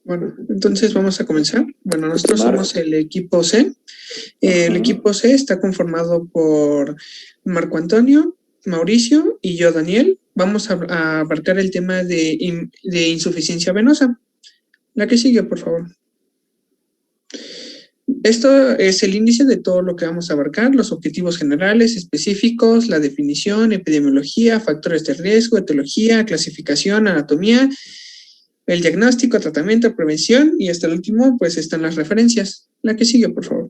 Bueno, entonces vamos a comenzar. Bueno, nosotros somos el equipo C. El equipo C está conformado por Marco Antonio, Mauricio y yo, Daniel. Vamos a abarcar el tema de insuficiencia venosa. La que sigue, por favor. Esto es el índice de todo lo que vamos a abarcar, los objetivos generales, específicos, la definición, epidemiología, factores de riesgo, etiología, clasificación, anatomía, el diagnóstico, tratamiento, prevención y hasta el último pues están las referencias. La que sigue, por favor.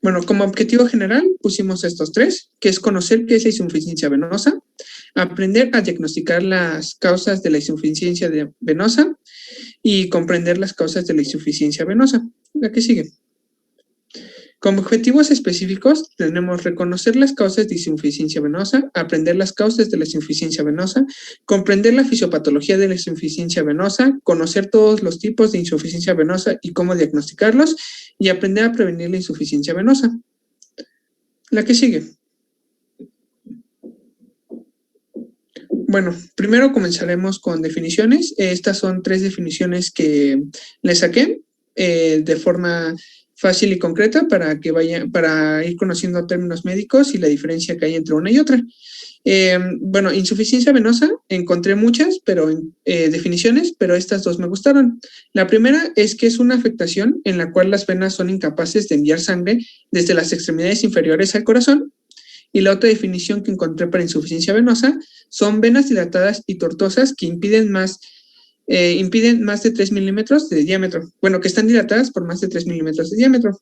Bueno, como objetivo general pusimos estos tres, que es conocer qué es la insuficiencia venosa, aprender a diagnosticar las causas de la insuficiencia venosa y comprender las causas de la insuficiencia venosa. La que sigue. Como objetivos específicos tenemos reconocer las causas de insuficiencia venosa, aprender las causas de la insuficiencia venosa, comprender la fisiopatología de la insuficiencia venosa, conocer todos los tipos de insuficiencia venosa y cómo diagnosticarlos y aprender a prevenir la insuficiencia venosa. La que sigue. Bueno, primero comenzaremos con definiciones. Estas son 3 definiciones que le saqué de forma fácil y concreta para ir conociendo términos médicos y la diferencia que hay entre una y otra. Bueno, insuficiencia venosa, encontré muchas definiciones, pero estas dos me gustaron. La primera es que es una afectación en la cual las venas son incapaces de enviar sangre desde las extremidades inferiores al corazón. Y la otra definición que encontré para insuficiencia venosa son venas dilatadas y tortuosas que impiden más de 3 milímetros de diámetro. Bueno, que están dilatadas por más de 3 milímetros de diámetro.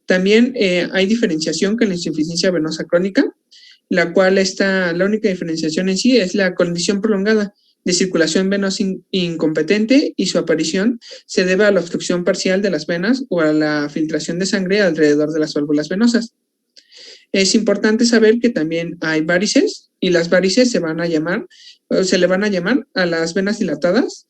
También hay diferenciación con la insuficiencia venosa crónica, la cual la única diferenciación en sí es la condición prolongada de circulación venosa incompetente y su aparición se debe a la obstrucción parcial de las venas o a la filtración de sangre alrededor de las válvulas venosas. Es importante saber que también hay varices y las varices se le van a llamar a las venas dilatadas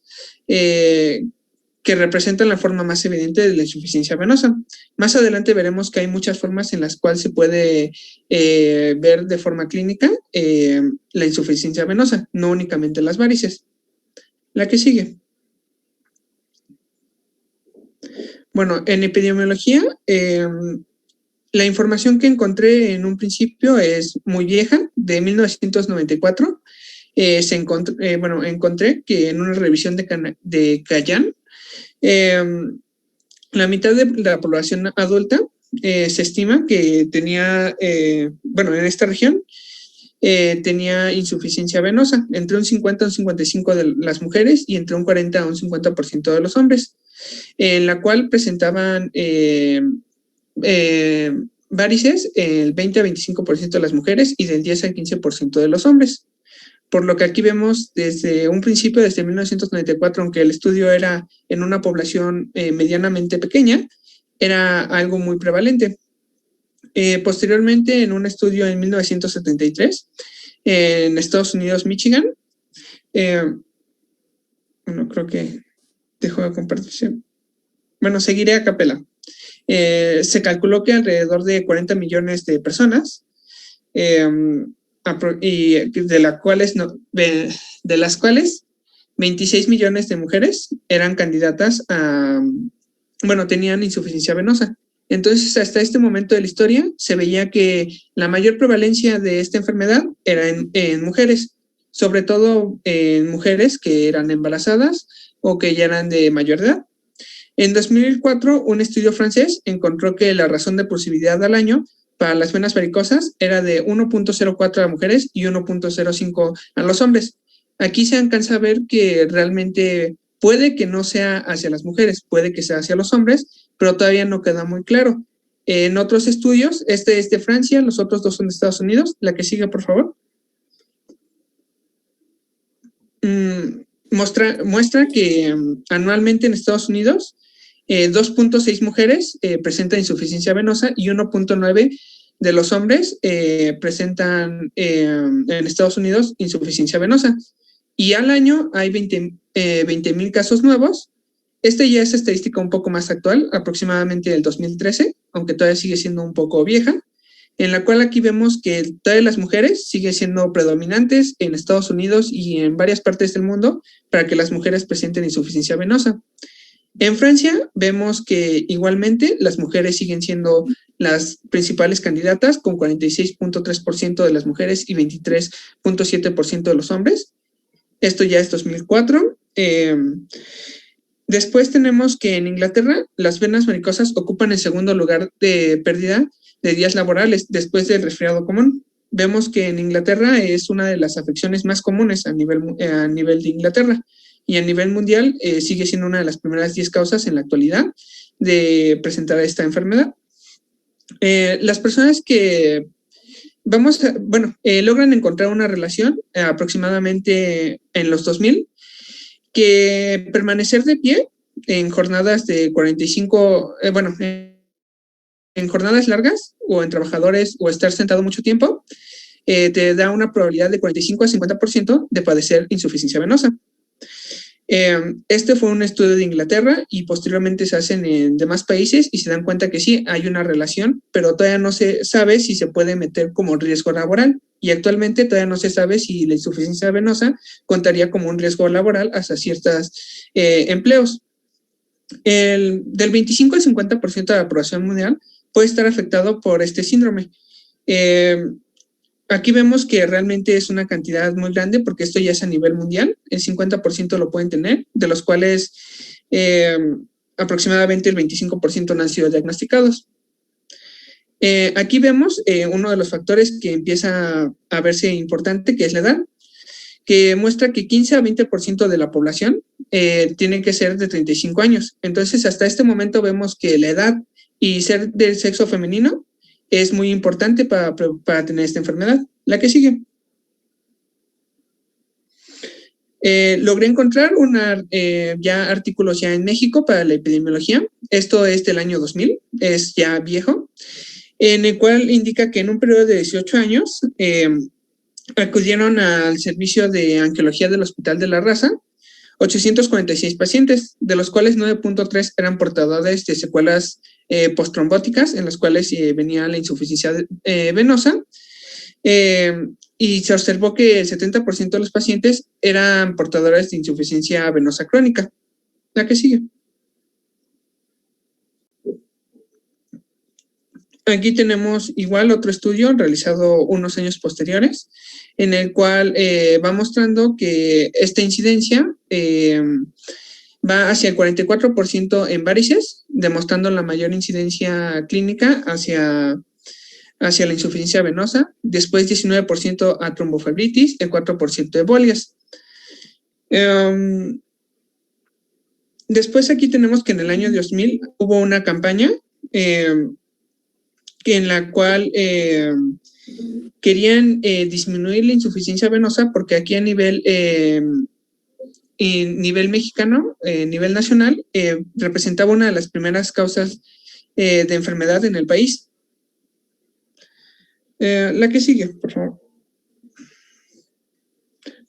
que representan la forma más evidente de la insuficiencia venosa. Más adelante veremos que hay muchas formas en las cuales se puede ver de forma clínica la insuficiencia venosa, no únicamente las varices. La que sigue. Bueno, en epidemiología, la información que encontré en un principio es muy vieja, de 1994. Encontré que en una revisión de Callan, la mitad de la población adulta se estima que tenía, en esta región, tenía insuficiencia venosa, entre un 50 a un 55% de las mujeres y entre un 40 a un 50% de los hombres, en la cual presentaban varices el 20 a 25% de las mujeres y del 10 al 15% de los hombres. Por lo que aquí vemos desde un principio, desde 1994, aunque el estudio era en una población medianamente pequeña, era algo muy prevalente. Posteriormente, en un estudio en 1973, en Estados Unidos, Michigan, creo que dejo de compartir. Bueno, seguiré a capela. Se calculó que alrededor de 40 millones de personas, y de las cuales 26 millones de mujeres eran candidatas tenían insuficiencia venosa. Entonces, hasta este momento de la historia, se veía que la mayor prevalencia de esta enfermedad era en mujeres, sobre todo en mujeres que eran embarazadas o que ya eran de mayor edad. En 2004, un estudio francés encontró que la razón de posibilidad al año para las venas varicosas era de 1.04 a mujeres y 1.05 a los hombres. Aquí se alcanza a ver que realmente puede que no sea hacia las mujeres, puede que sea hacia los hombres, pero todavía no queda muy claro. En otros estudios, este es de Francia, los otros dos son de Estados Unidos. La que sigue, por favor. Muestra que anualmente en Estados Unidos 2.6 mujeres presentan insuficiencia venosa y 1.9 de los hombres presentan en Estados Unidos insuficiencia venosa. Y al año hay 20,000 casos nuevos. Este ya es estadística un poco más actual, aproximadamente del 2013, aunque todavía sigue siendo un poco vieja. en la cual aquí vemos que todas las mujeres siguen siendo predominantes en Estados Unidos y en varias partes del mundo para que las mujeres presenten insuficiencia venosa. En Francia vemos que igualmente las mujeres siguen siendo las principales candidatas con 46.3% de las mujeres y 23.7% de los hombres. Esto ya es 2004. Después tenemos que en Inglaterra las venas varicosas ocupan el segundo lugar de pérdida de días laborales después del resfriado común. Vemos que en Inglaterra es una de las afecciones más comunes a nivel de Inglaterra y a nivel mundial sigue siendo una de las primeras 10 causas en la actualidad de presentar esta enfermedad. Las personas que logran encontrar una relación aproximadamente en los 2000 que permanecer de pie en jornadas de 45, en jornadas largas o en trabajadores o estar sentado mucho tiempo, te da una probabilidad de 45 a 50% de padecer insuficiencia venosa. Este fue un estudio de Inglaterra y posteriormente se hacen en demás países y se dan cuenta que sí, hay una relación, pero todavía no se sabe si se puede meter como riesgo laboral y actualmente todavía no se sabe si la insuficiencia venosa contaría como un riesgo laboral hacia ciertos empleos. Del 25 al 50% de la población mundial puede estar afectado por este síndrome. Aquí vemos que realmente es una cantidad muy grande porque esto ya es a nivel mundial, el 50% lo pueden tener, de los cuales aproximadamente el 25% no han sido diagnosticados. Aquí vemos uno de los factores que empieza a verse importante, que es la edad, que muestra que 15 a 20% de la población tiene que ser de 35 años. Entonces, hasta este momento vemos que la edad y ser del sexo femenino es muy importante para tener esta enfermedad. La que sigue. Logré encontrar ya artículos ya en México para la epidemiología. Esto es del año 2000, es ya viejo, en el cual indica que en un periodo de 18 años acudieron al servicio de angiología del Hospital de la Raza 846 pacientes, de los cuales 9.3 eran portadores de secuelas postrombóticas, en las cuales venía la insuficiencia venosa, y se observó que el 70% de los pacientes eran portadores de insuficiencia venosa crónica. La que sigue. Aquí tenemos igual otro estudio realizado unos años posteriores, en el cual va mostrando que esta incidencia va hacia el 44% en varices, demostrando la mayor incidencia clínica hacia la insuficiencia venosa, después 19% a trombofibritis, el 4% ebolias. Después aquí tenemos que en el año 2000 hubo una campaña en la cual querían disminuir la insuficiencia venosa porque aquí a nivel mexicano, nivel nacional, representaba una de las primeras causas de enfermedad en el país. La que sigue, por favor.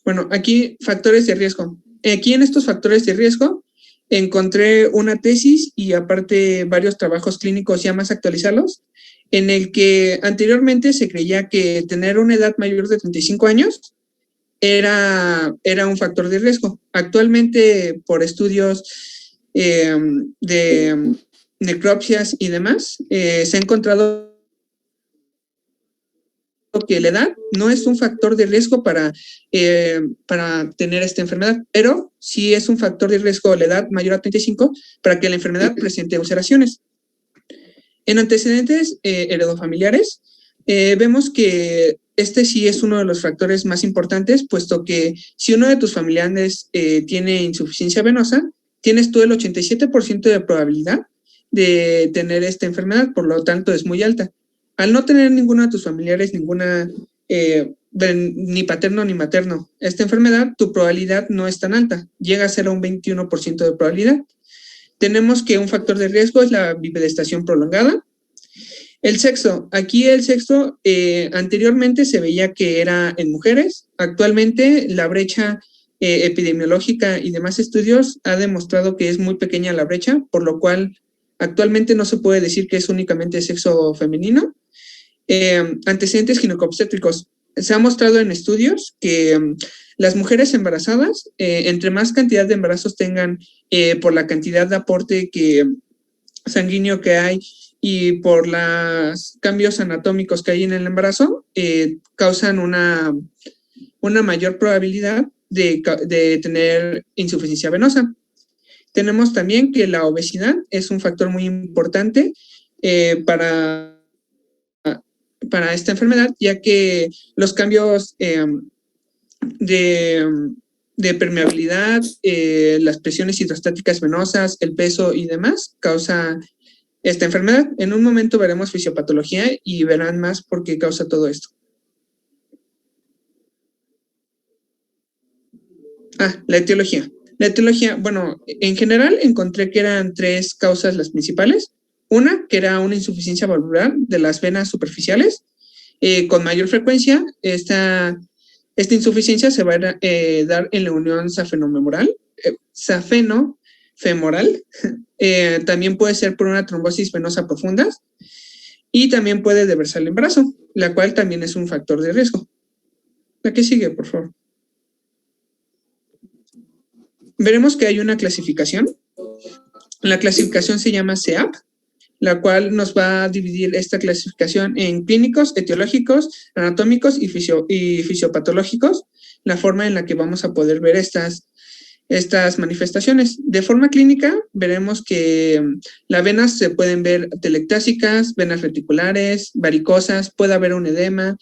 Bueno, aquí factores de riesgo. Aquí en estos factores de riesgo encontré una tesis y aparte varios trabajos clínicos ya más actualizados, en el que anteriormente se creía que tener una edad mayor de 35 años era un factor de riesgo. Actualmente, por estudios de necropsias y demás, se ha encontrado que la edad no es un factor de riesgo para tener esta enfermedad, pero sí es un factor de riesgo la edad mayor a 35 para que la enfermedad presente ulceraciones. En antecedentes heredofamiliares, vemos que este sí es uno de los factores más importantes, puesto que si uno de tus familiares tiene insuficiencia venosa, tienes tú el 87% de probabilidad de tener esta enfermedad, por lo tanto es muy alta. Al no tener ninguno de tus familiares, ni paterno ni materno, esta enfermedad, tu probabilidad no es tan alta, llega a ser a un 21% de probabilidad. Tenemos que un factor de riesgo es la bipedestación prolongada. El sexo, aquí el sexo anteriormente se veía que era en mujeres, actualmente la brecha epidemiológica y demás estudios ha demostrado que es muy pequeña la brecha, por lo cual actualmente no se puede decir que es únicamente sexo femenino. Antecedentes ginecobstétricos. Se ha mostrado en estudios que las mujeres embarazadas, entre más cantidad de embarazos tengan por la cantidad de aporte sanguíneo que hay y por los cambios anatómicos que hay en el embarazo, causan una mayor probabilidad de tener insuficiencia venosa. Tenemos también que la obesidad es un factor muy importante para esta enfermedad, ya que los cambios de permeabilidad, las presiones hidrostáticas venosas, el peso y demás causa esta enfermedad. En un momento veremos fisiopatología y verán más por qué causa todo esto. La etiología. La etiología, bueno, en general encontré que eran 3 causas las principales. Una, que era una insuficiencia valvular de las venas superficiales. Con mayor frecuencia, esta insuficiencia se va a dar en la unión safenofemoral. También puede ser por una trombosis venosa profunda y también puede deberse al embarazo, la cual también es un factor de riesgo. La que sigue, por favor. Veremos que hay una clasificación. La clasificación se llama CEAP, la cual nos va a dividir esta clasificación en clínicos, etiológicos, anatómicos y fisiopatológicos, la forma en la que vamos a poder ver estas manifestaciones. De forma clínica, veremos que las venas se pueden ver telectásicas, venas reticulares, varicosas, puede haber un edema,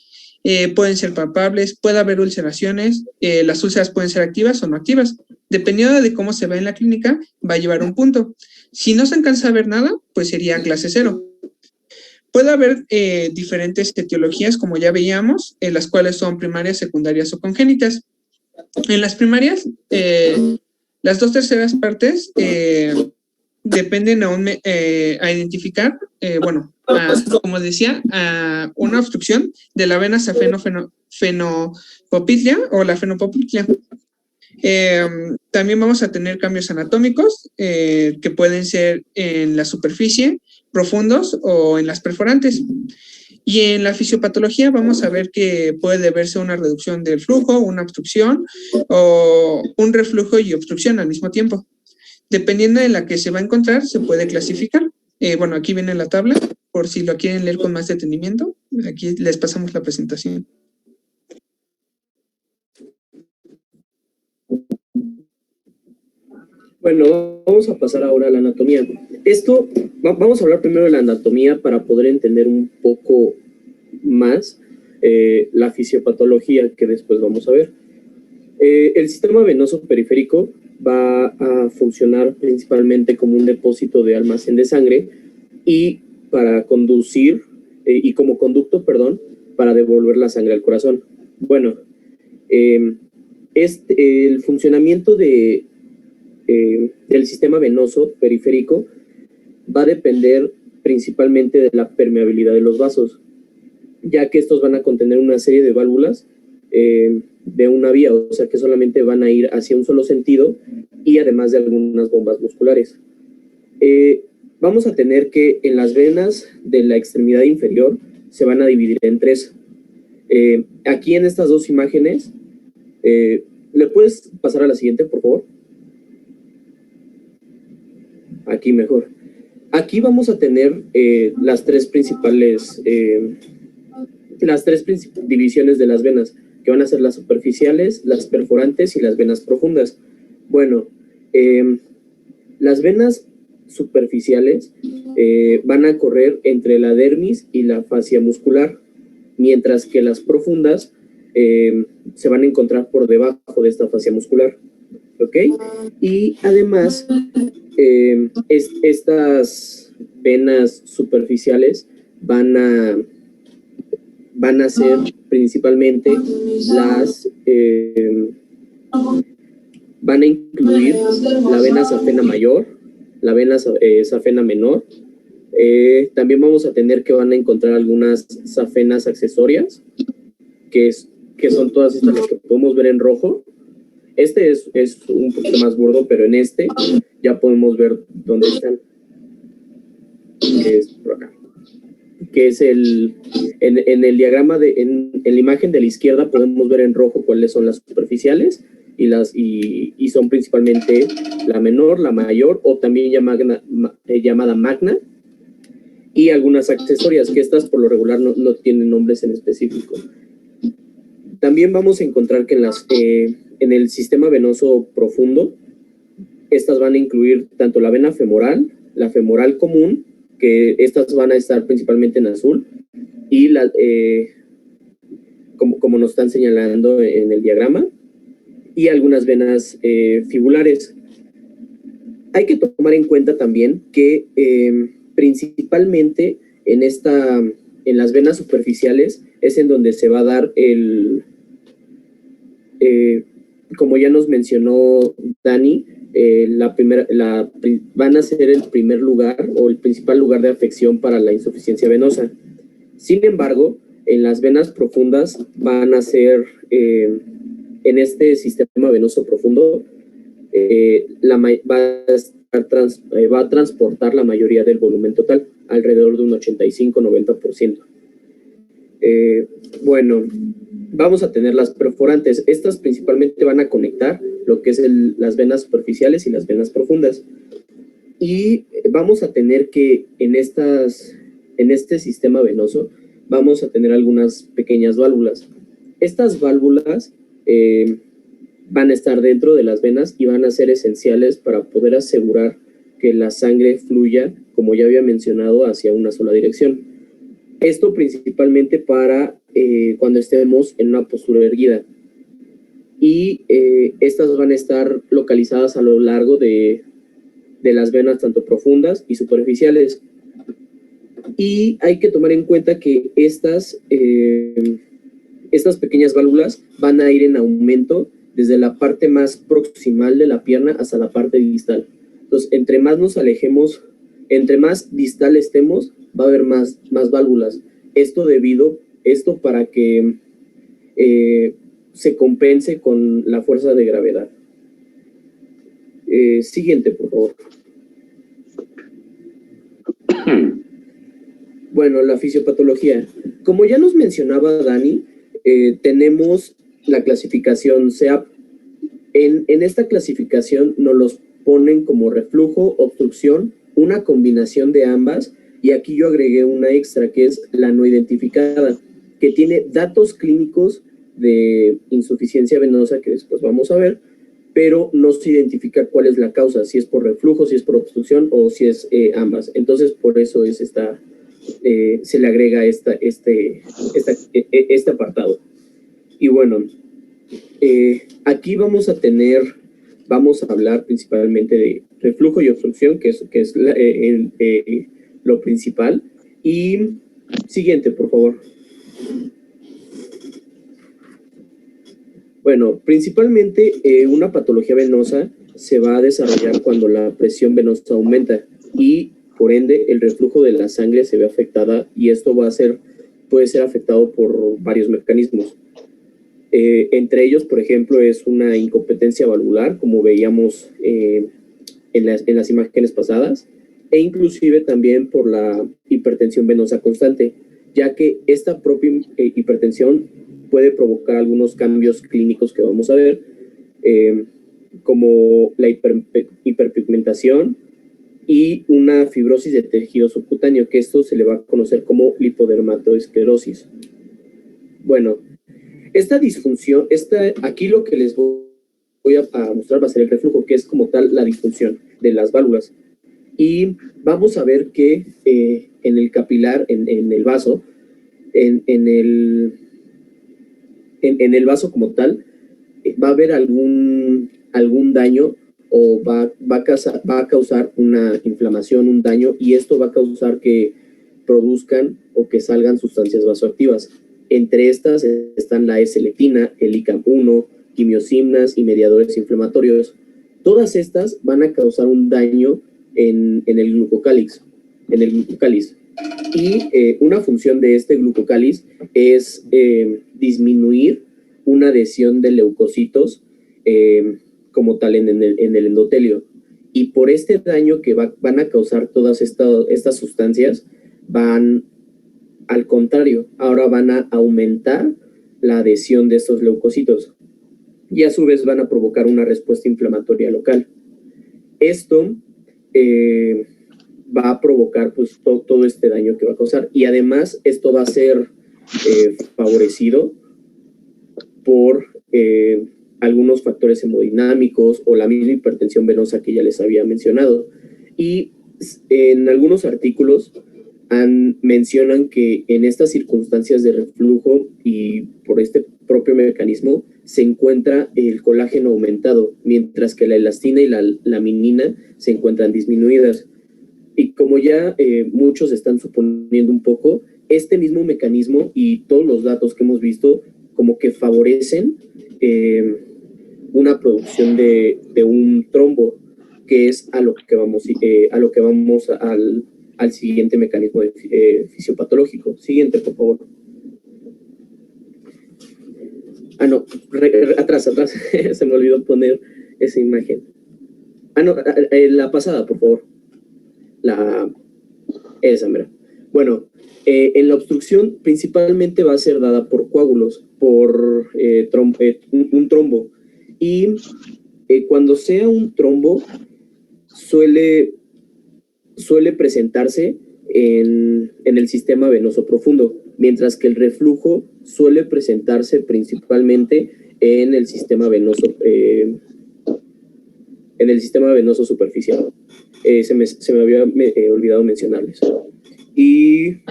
pueden ser palpables, puede haber ulceraciones, las úlceras pueden ser activas o no activas. Dependiendo de cómo se ve en la clínica, va a llevar un punto. Si no se alcanza a ver nada, pues sería clase 0. Puede haber diferentes etiologías, como ya veíamos, las cuales son primarias, secundarias o congénitas. En las primarias, las 2/3 partes dependen a identificar, como decía, a una obstrucción de la vena safenopopitlia o la fenopopitlia. También vamos a tener cambios anatómicos que pueden ser en la superficie, profundos o en las perforantes. Y en la fisiopatología vamos a ver que puede deberse a una reducción del flujo, una obstrucción o un reflujo y obstrucción al mismo tiempo. Dependiendo de la que se va a encontrar, se puede clasificar. Aquí viene la tabla, por si lo quieren leer con más detenimiento. Aquí les pasamos la presentación. Bueno, vamos a pasar ahora a la anatomía. Vamos a hablar primero de la anatomía para poder entender un poco más la fisiopatología que después vamos a ver. El sistema venoso periférico va a funcionar principalmente como un depósito de almacén de sangre y para conducir, y como conducto, para devolver la sangre al corazón. Bueno, el funcionamiento del sistema venoso periférico va a depender principalmente de la permeabilidad de los vasos, ya que estos van a contener una serie de válvulas de una vía, o sea que solamente van a ir hacia un solo sentido y además de algunas bombas musculares. Vamos a tener que en las venas de la extremidad inferior se van a dividir en 3. Aquí en estas 2 imágenes, ¿le puedes pasar a la siguiente, por favor? Aquí mejor. Aquí vamos a tener las 3 principales divisiones de las venas, que van a ser las superficiales, las perforantes y las venas profundas. Bueno, las venas superficiales van a correr entre la dermis y la fascia muscular, mientras que las profundas se van a encontrar por debajo de esta fascia muscular. ¿Ok? Y además, estas venas superficiales van a ser principalmente van a incluir la vena safena mayor, la vena safena menor. También vamos a tener que van a encontrar algunas safenas accesorias, que son todas estas las que podemos ver en rojo. Este es un poquito más burdo, pero en este ya podemos ver dónde están. Es por acá. que es en el diagrama, en la imagen de la izquierda podemos ver en rojo cuáles son las superficiales y son principalmente la menor, la mayor o también llamada magna, y algunas accesorias, que estas por lo regular no tienen nombres en específico. También vamos a encontrar que en el sistema venoso profundo, estas van a incluir tanto la vena femoral, la femoral común, que estas van a estar principalmente en azul, y como nos están señalando en el diagrama, y algunas venas fibulares. Hay que tomar en cuenta también que principalmente en las venas superficiales es en donde se va a dar como ya nos mencionó Dani, van a ser el primer lugar o el principal lugar de afección para la insuficiencia venosa. Sin embargo, en las venas profundas van a ser, en este sistema venoso profundo, va a transportar la mayoría del volumen total, alrededor de un 85-90%. Bueno, vamos a tener las perforantes. Estas principalmente van a conectar lo que es las venas superficiales y las venas profundas. Y vamos a tener que en este sistema venoso vamos a tener algunas pequeñas válvulas. Estas válvulas van a estar dentro de las venas y van a ser esenciales para poder asegurar que la sangre fluya, como ya había mencionado, hacia una sola dirección. Esto principalmente para cuando estemos en una postura erguida. Y estas van a estar localizadas a lo largo de las venas tanto profundas y superficiales. Y hay que tomar en cuenta que estas pequeñas válvulas van a ir en aumento desde la parte más proximal de la pierna hasta la parte distal. Entonces, entre más nos alejemos, entre más distal estemos, va a haber más válvulas. Esto para que se compense con la fuerza de gravedad. Siguiente, por favor. Bueno, la fisiopatología. Como ya nos mencionaba Dani, tenemos la clasificación SEAP. En esta clasificación nos los ponen como reflujo, obstrucción, una combinación de ambas, y aquí yo agregué una extra que es la no identificada, que tiene datos clínicos de insuficiencia venosa que después vamos a ver, pero no se identifica cuál es la causa, si es por reflujo, si es por obstrucción o si es ambas. Entonces, por eso es se le agrega este apartado. Y bueno, aquí vamos a hablar principalmente de reflujo y obstrucción, que es lo principal. Y siguiente, por favor. Bueno, principalmente una patología venosa se va a desarrollar cuando la presión venosa aumenta y por ende el reflujo de la sangre se ve afectada, y esto puede ser afectado por varios mecanismos. Entre ellos, por ejemplo, es una incompetencia valvular, como veíamos en las imágenes pasadas, e inclusive también por la hipertensión venosa constante, ya que esta propia hipertensión puede provocar algunos cambios clínicos que vamos a ver, como la hiperpigmentación y una fibrosis de tejido subcutáneo, que esto se le va a conocer como lipodermatoesclerosis. Bueno, esta disfunción, aquí lo que les voy a mostrar va a ser el reflujo, que es como tal la disfunción de las válvulas. Y vamos a ver que en el capilar, en el vaso, en el vaso como tal, va a haber algún daño o va a causar una inflamación, un daño, y esto va a causar que produzcan o que salgan sustancias vasoactivas. Entre estas están la S-lectina, el ICAM-1, quimiosimnas y mediadores inflamatorios. Todas estas van a causar un daño en el glucocáliz. Y una función de este glucocáliz es disminuir una adhesión de leucocitos como tal en el endotelio. Y por este daño que van a causar todas estas sustancias, van al contrario, ahora van a aumentar la adhesión de estos leucocitos y a su vez van a provocar una respuesta inflamatoria local. Esto va a provocar pues, todo este daño que va a causar, y además esto va a ser favorecido por algunos factores hemodinámicos o la misma hipertensión venosa que ya les había mencionado. Y en algunos artículos mencionan que en estas circunstancias de reflujo y por este propio mecanismo se encuentra el colágeno aumentado, mientras que la elastina y la laminina se encuentran disminuidas. Y como ya muchos están suponiendo un poco, este mismo mecanismo y todos los datos que hemos visto como que favorecen una producción de un trombo, que es a lo que vamos al siguiente mecanismo fisiopatológico. Siguiente, por favor. No, atrás, se me olvidó poner esa imagen. No, la pasada, por favor. Esa, mira. Bueno, en la obstrucción principalmente va a ser dada por coágulos, por un trombo. Y cuando sea un trombo, suele presentarse en el sistema venoso profundo, mientras que el reflujo suele presentarse principalmente en el sistema venoso superficial. Se me había olvidado mencionarles. Y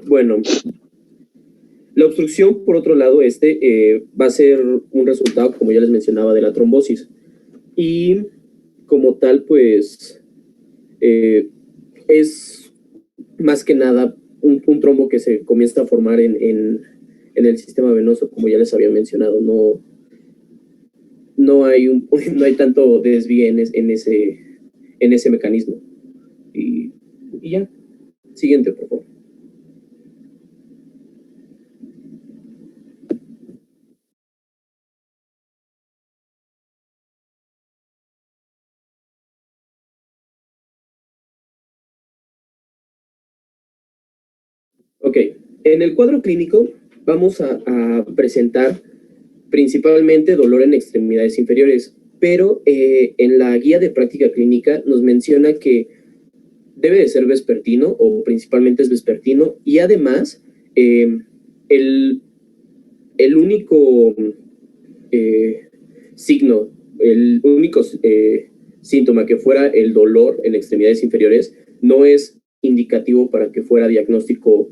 bueno, la obstrucción, por otro lado, va a ser un resultado, como ya les mencionaba, de la trombosis. Y como tal, pues, es más que nada un trombo que se comienza a formar en el sistema venoso, como ya les había mencionado. No hay tanto desvío en ese mecanismo. Y ya. Siguiente, por favor. Ok, en el cuadro clínico vamos a presentar principalmente dolor en extremidades inferiores, pero en la guía de práctica clínica nos menciona que debe de ser vespertino, o principalmente es vespertino, y además el único signo, el único síntoma que fuera el dolor en extremidades inferiores no es indicativo para que fuera diagnóstico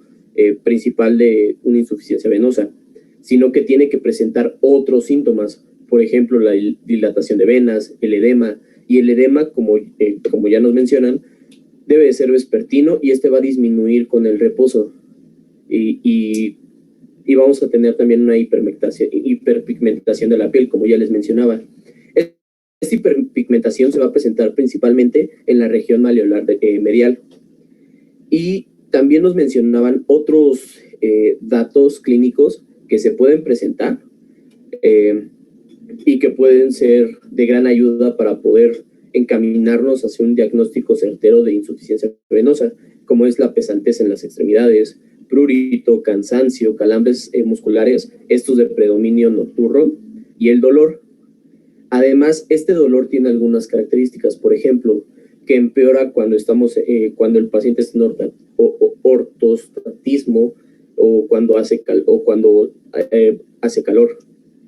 principal de una insuficiencia venosa, sino que tiene que presentar otros síntomas, por ejemplo, la dilatación de venas, el edema, y el edema, como ya nos mencionan, debe de ser vespertino y va a disminuir con el reposo. Y vamos a tener también una hiperpigmentación de la piel, como ya les mencionaba. Esta hiperpigmentación se va a presentar principalmente en la región maleolar medial. Y también nos mencionaban otros datos clínicos que se pueden presentar y que pueden ser de gran ayuda para poder encaminarnos hacia un diagnóstico certero de insuficiencia venosa, como es la pesantez en las extremidades, prurito, cansancio, calambres musculares, estos de predominio nocturno, y el dolor. Además, este dolor tiene algunas características, por ejemplo, que empeora cuando el paciente está en ortostatismo o cuando hace calor,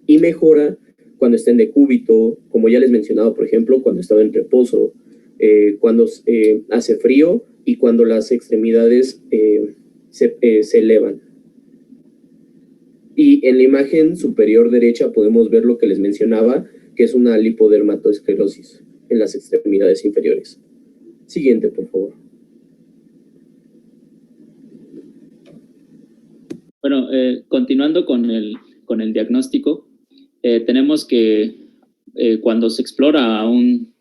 y mejora cuando está en decúbito, como ya les mencionaba, por ejemplo, cuando estaba en reposo, cuando hace frío y cuando las extremidades se elevan. Y en la imagen superior derecha podemos ver lo que les mencionaba, que es una lipodermatoesclerosis en las extremidades inferiores. Siguiente, por favor. Bueno, continuando con el diagnóstico, tenemos que cuando se explora a un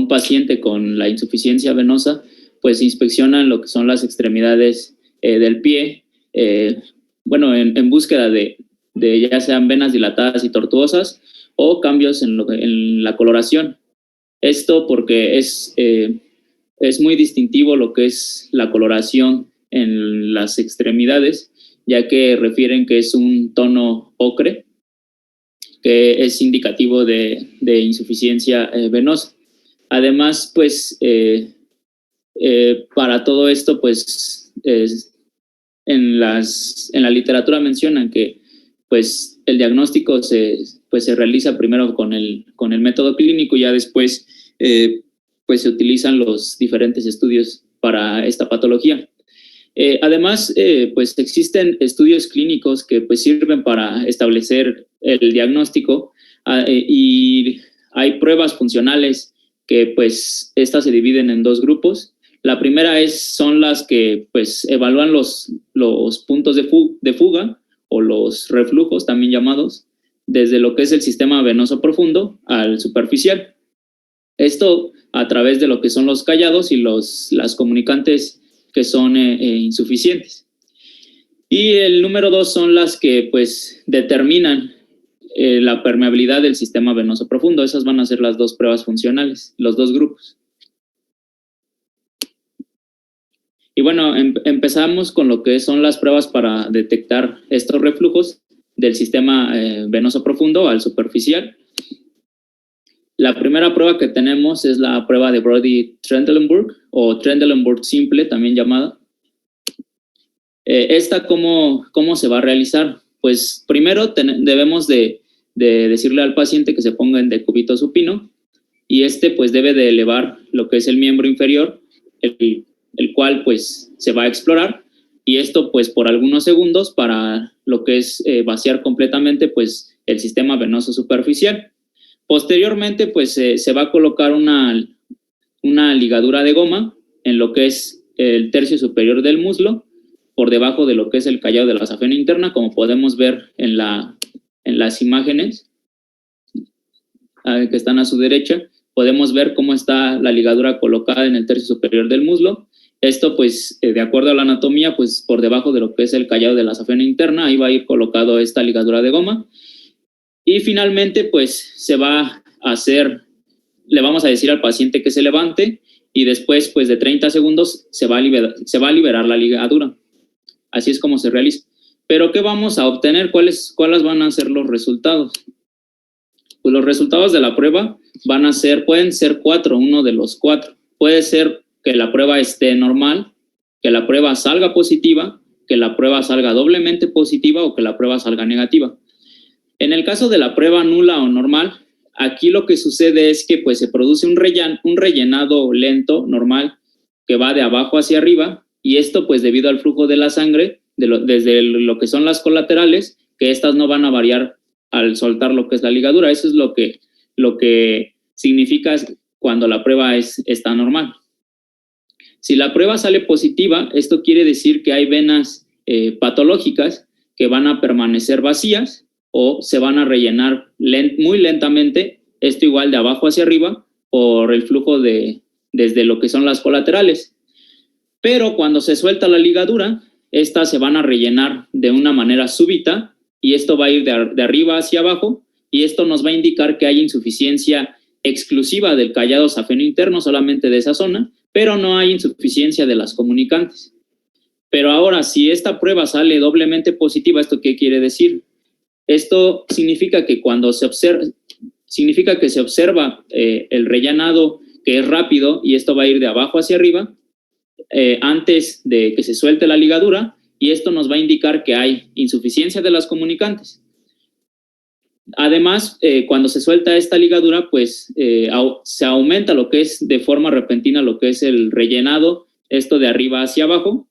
paciente con la insuficiencia venosa, pues inspeccionan lo que son las extremidades del pie, bueno, en búsqueda de ya sean venas dilatadas y tortuosas o cambios en la coloración. Esto porque es muy distintivo lo que es la coloración en las extremidades, ya que refieren que es un tono ocre, que es indicativo de insuficiencia venosa. Además, pues, para todo esto, pues, en la literatura mencionan que, pues, el diagnóstico se realiza primero con el método clínico y ya después, pues, se utilizan los diferentes estudios para esta patología. Además, pues existen estudios clínicos que pues sirven para establecer el diagnóstico y hay pruebas funcionales que pues estas se dividen en dos grupos. La primera son las que pues evalúan los puntos de fuga o los reflujos también llamados desde lo que es el sistema venoso profundo al superficial. Esto a través de lo que son los callados y las comunicantes que son insuficientes. Y el número 2 son las que pues determinan la permeabilidad del sistema venoso profundo. Esas van a ser las dos pruebas funcionales, los dos grupos. Y bueno, empezamos con lo que son las pruebas para detectar estos reflujos del sistema venoso profundo al superficial. La primera prueba que tenemos es la prueba de Brodie-Trendelenburg o Trendelenburg simple, también llamada. ¿Esta cómo se va a realizar? Pues primero debemos de decirle al paciente que se ponga en decúbito supino y pues debe de elevar lo que es el miembro inferior, el cual pues se va a explorar y esto pues por algunos segundos para lo que es vaciar completamente pues el sistema venoso superficial. Posteriormente, pues se va a colocar una ligadura de goma en lo que es el tercio superior del muslo, por debajo de lo que es el callado de la safena interna, como podemos ver en las imágenes que están a su derecha. Podemos ver cómo está la ligadura colocada en el tercio superior del muslo. Esto, pues, de acuerdo a la anatomía, pues por debajo de lo que es el callado de la safena interna, ahí va a ir colocado esta ligadura de goma. Y finalmente, pues, se va a hacer, le vamos a decir al paciente que se levante y después, pues, de 30 segundos se va a liberar la ligadura. Así es como se realiza. Pero, ¿qué vamos a obtener? ¿Cuáles van a ser los resultados? Pues los resultados de la prueba pueden ser 4, uno de los 4. Puede ser que la prueba esté normal, que la prueba salga positiva, que la prueba salga doblemente positiva o que la prueba salga negativa. En el caso de la prueba nula o normal, aquí lo que sucede es que pues, se produce un rellenado lento, normal, que va de abajo hacia arriba, y esto pues debido al flujo de la sangre, desde lo que son las colaterales, que estas no van a variar al soltar lo que es la ligadura. Eso es lo que significa cuando la prueba está normal. Si la prueba sale positiva, esto quiere decir que hay venas patológicas que van a permanecer vacías, o se van a rellenar muy lentamente, esto igual de abajo hacia arriba, por el flujo desde lo que son las colaterales. Pero cuando se suelta la ligadura, estas se van a rellenar de una manera súbita y esto va a ir de arriba hacia abajo y esto nos va a indicar que hay insuficiencia exclusiva del callado safeno interno, solamente de esa zona, pero no hay insuficiencia de las comunicantes. Pero ahora, si esta prueba sale doblemente positiva, ¿esto qué quiere decir? Esto significa que cuando se observa el rellenado que es rápido y esto va a ir de abajo hacia arriba antes de que se suelte la ligadura y esto nos va a indicar que hay insuficiencia de las comunicantes. Además, cuando se suelta esta ligadura, pues se aumenta lo que es de forma repentina lo que es el rellenado, esto de arriba hacia abajo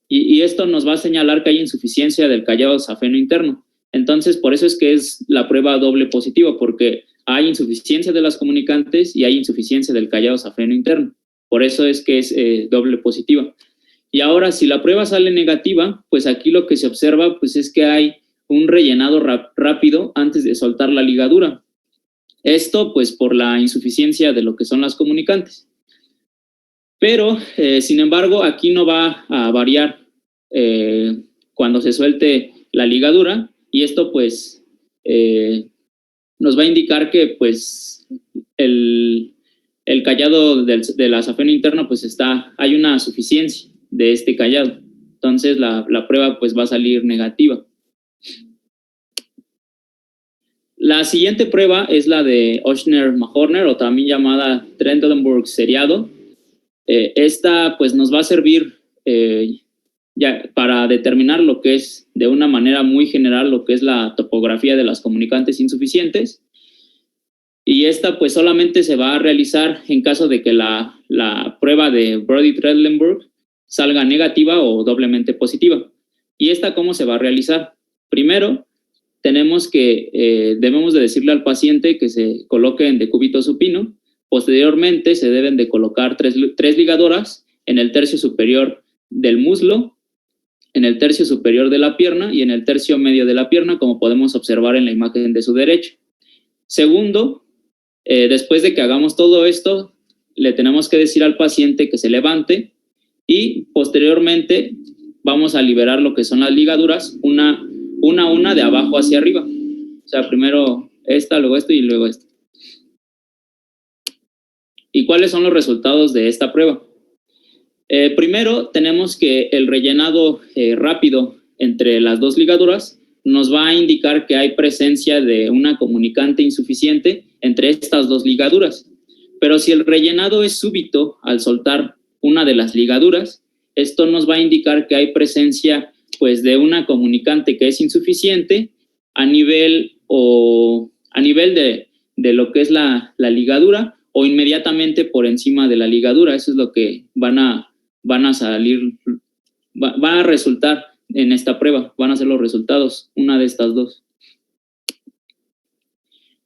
y esto nos va a señalar que hay insuficiencia del callado safeno interno. Entonces, por eso es que es la prueba doble positiva, porque hay insuficiencia de las comunicantes y hay insuficiencia del callado safeno interno. Por eso es que es doble positiva. Y ahora, si la prueba sale negativa, pues aquí lo que se observa pues, es que hay un rellenado rápido antes de soltar la ligadura. Esto, pues, por la insuficiencia de lo que son las comunicantes. Pero, sin embargo, aquí no va a variar cuando se suelte la ligadura. Y esto pues nos va a indicar que pues el callado de la safena interna pues hay una suficiencia de este callado. Entonces la prueba pues va a salir negativa. La siguiente prueba es la de Ochsner-Mahorner, o también llamada Trendelenburg seriado. Esta pues nos va a servir ya para determinar lo que es, de una manera muy general, lo que es la topografía de las comunicantes insuficientes. Y esta pues solamente se va a realizar en caso de que la prueba de Brody-Trendelenburg salga negativa o doblemente positiva. ¿Y esta cómo se va a realizar? Primero, debemos de decirle al paciente que se coloque en decúbito supino. Posteriormente se deben de colocar tres ligaduras en el tercio superior del muslo, en el tercio superior de la pierna y en el tercio medio de la pierna, como podemos observar en la imagen de su derecha. Segundo, después de que hagamos todo esto, le tenemos que decir al paciente que se levante y posteriormente vamos a liberar lo que son las ligaduras una de abajo hacia arriba. O sea, primero esta, luego esto y luego esto. ¿Y cuáles son los resultados de esta prueba? Primero, tenemos que el rellenado rápido entre las dos ligaduras nos va a indicar que hay presencia de una comunicante insuficiente entre estas dos ligaduras. Pero si el rellenado es súbito al soltar una de las ligaduras, esto nos va a indicar que hay presencia pues de una comunicante que es insuficiente a nivel de lo que es la ligadura o inmediatamente por encima de la ligadura. Eso es lo que van a resultar en esta prueba, van a ser los resultados, una de estas dos.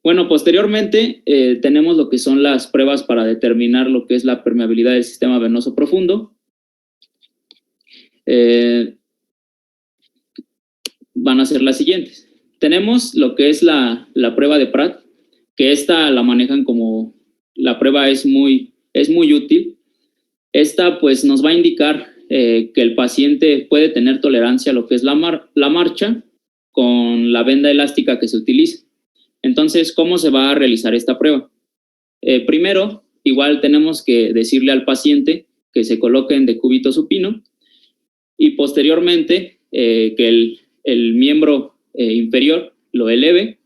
Bueno, posteriormente tenemos lo que son las pruebas para determinar lo que es la permeabilidad del sistema venoso profundo. Van a ser las siguientes. Tenemos lo que es la prueba de Pratt, que esta la manejan como, la prueba es muy útil. Esta pues nos va a indicar que el paciente puede tener tolerancia a lo que es la marcha con la venda elástica que se utiliza. Entonces, ¿cómo se va a realizar esta prueba? Primero, igual tenemos que decirle al paciente que se coloque en decúbito supino y posteriormente que el miembro inferior lo eleve,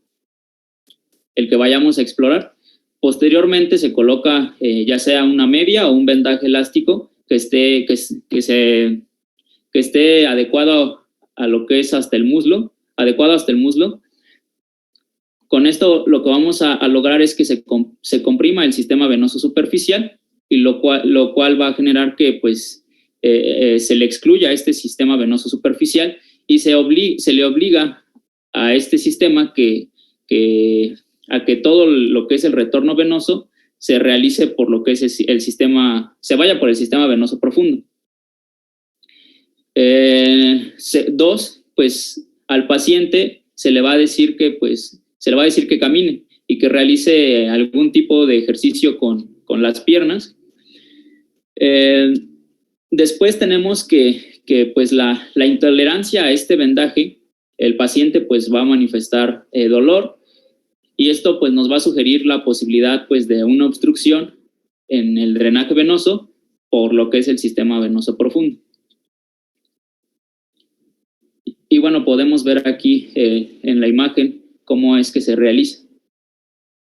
el que vayamos a explorar. Posteriormente se coloca ya sea una media o un vendaje elástico que esté adecuado a lo que es hasta el muslo, Con esto lo que vamos a lograr es que se comprima el sistema venoso superficial y lo cual va a generar que pues se le excluya este sistema venoso superficial y se le obliga a este sistema a que todo lo que es el retorno venoso se realice por lo que es se vaya por el sistema venoso profundo. Dos, pues al paciente se le va a decir que camine y que realice algún tipo de ejercicio con las piernas. Después tenemos que pues la intolerancia a este vendaje, el paciente pues va a manifestar dolor y esto pues nos va a sugerir la posibilidad pues de una obstrucción en el drenaje venoso por lo que es el sistema venoso profundo. Y bueno, podemos ver aquí en la imagen cómo es que se realiza.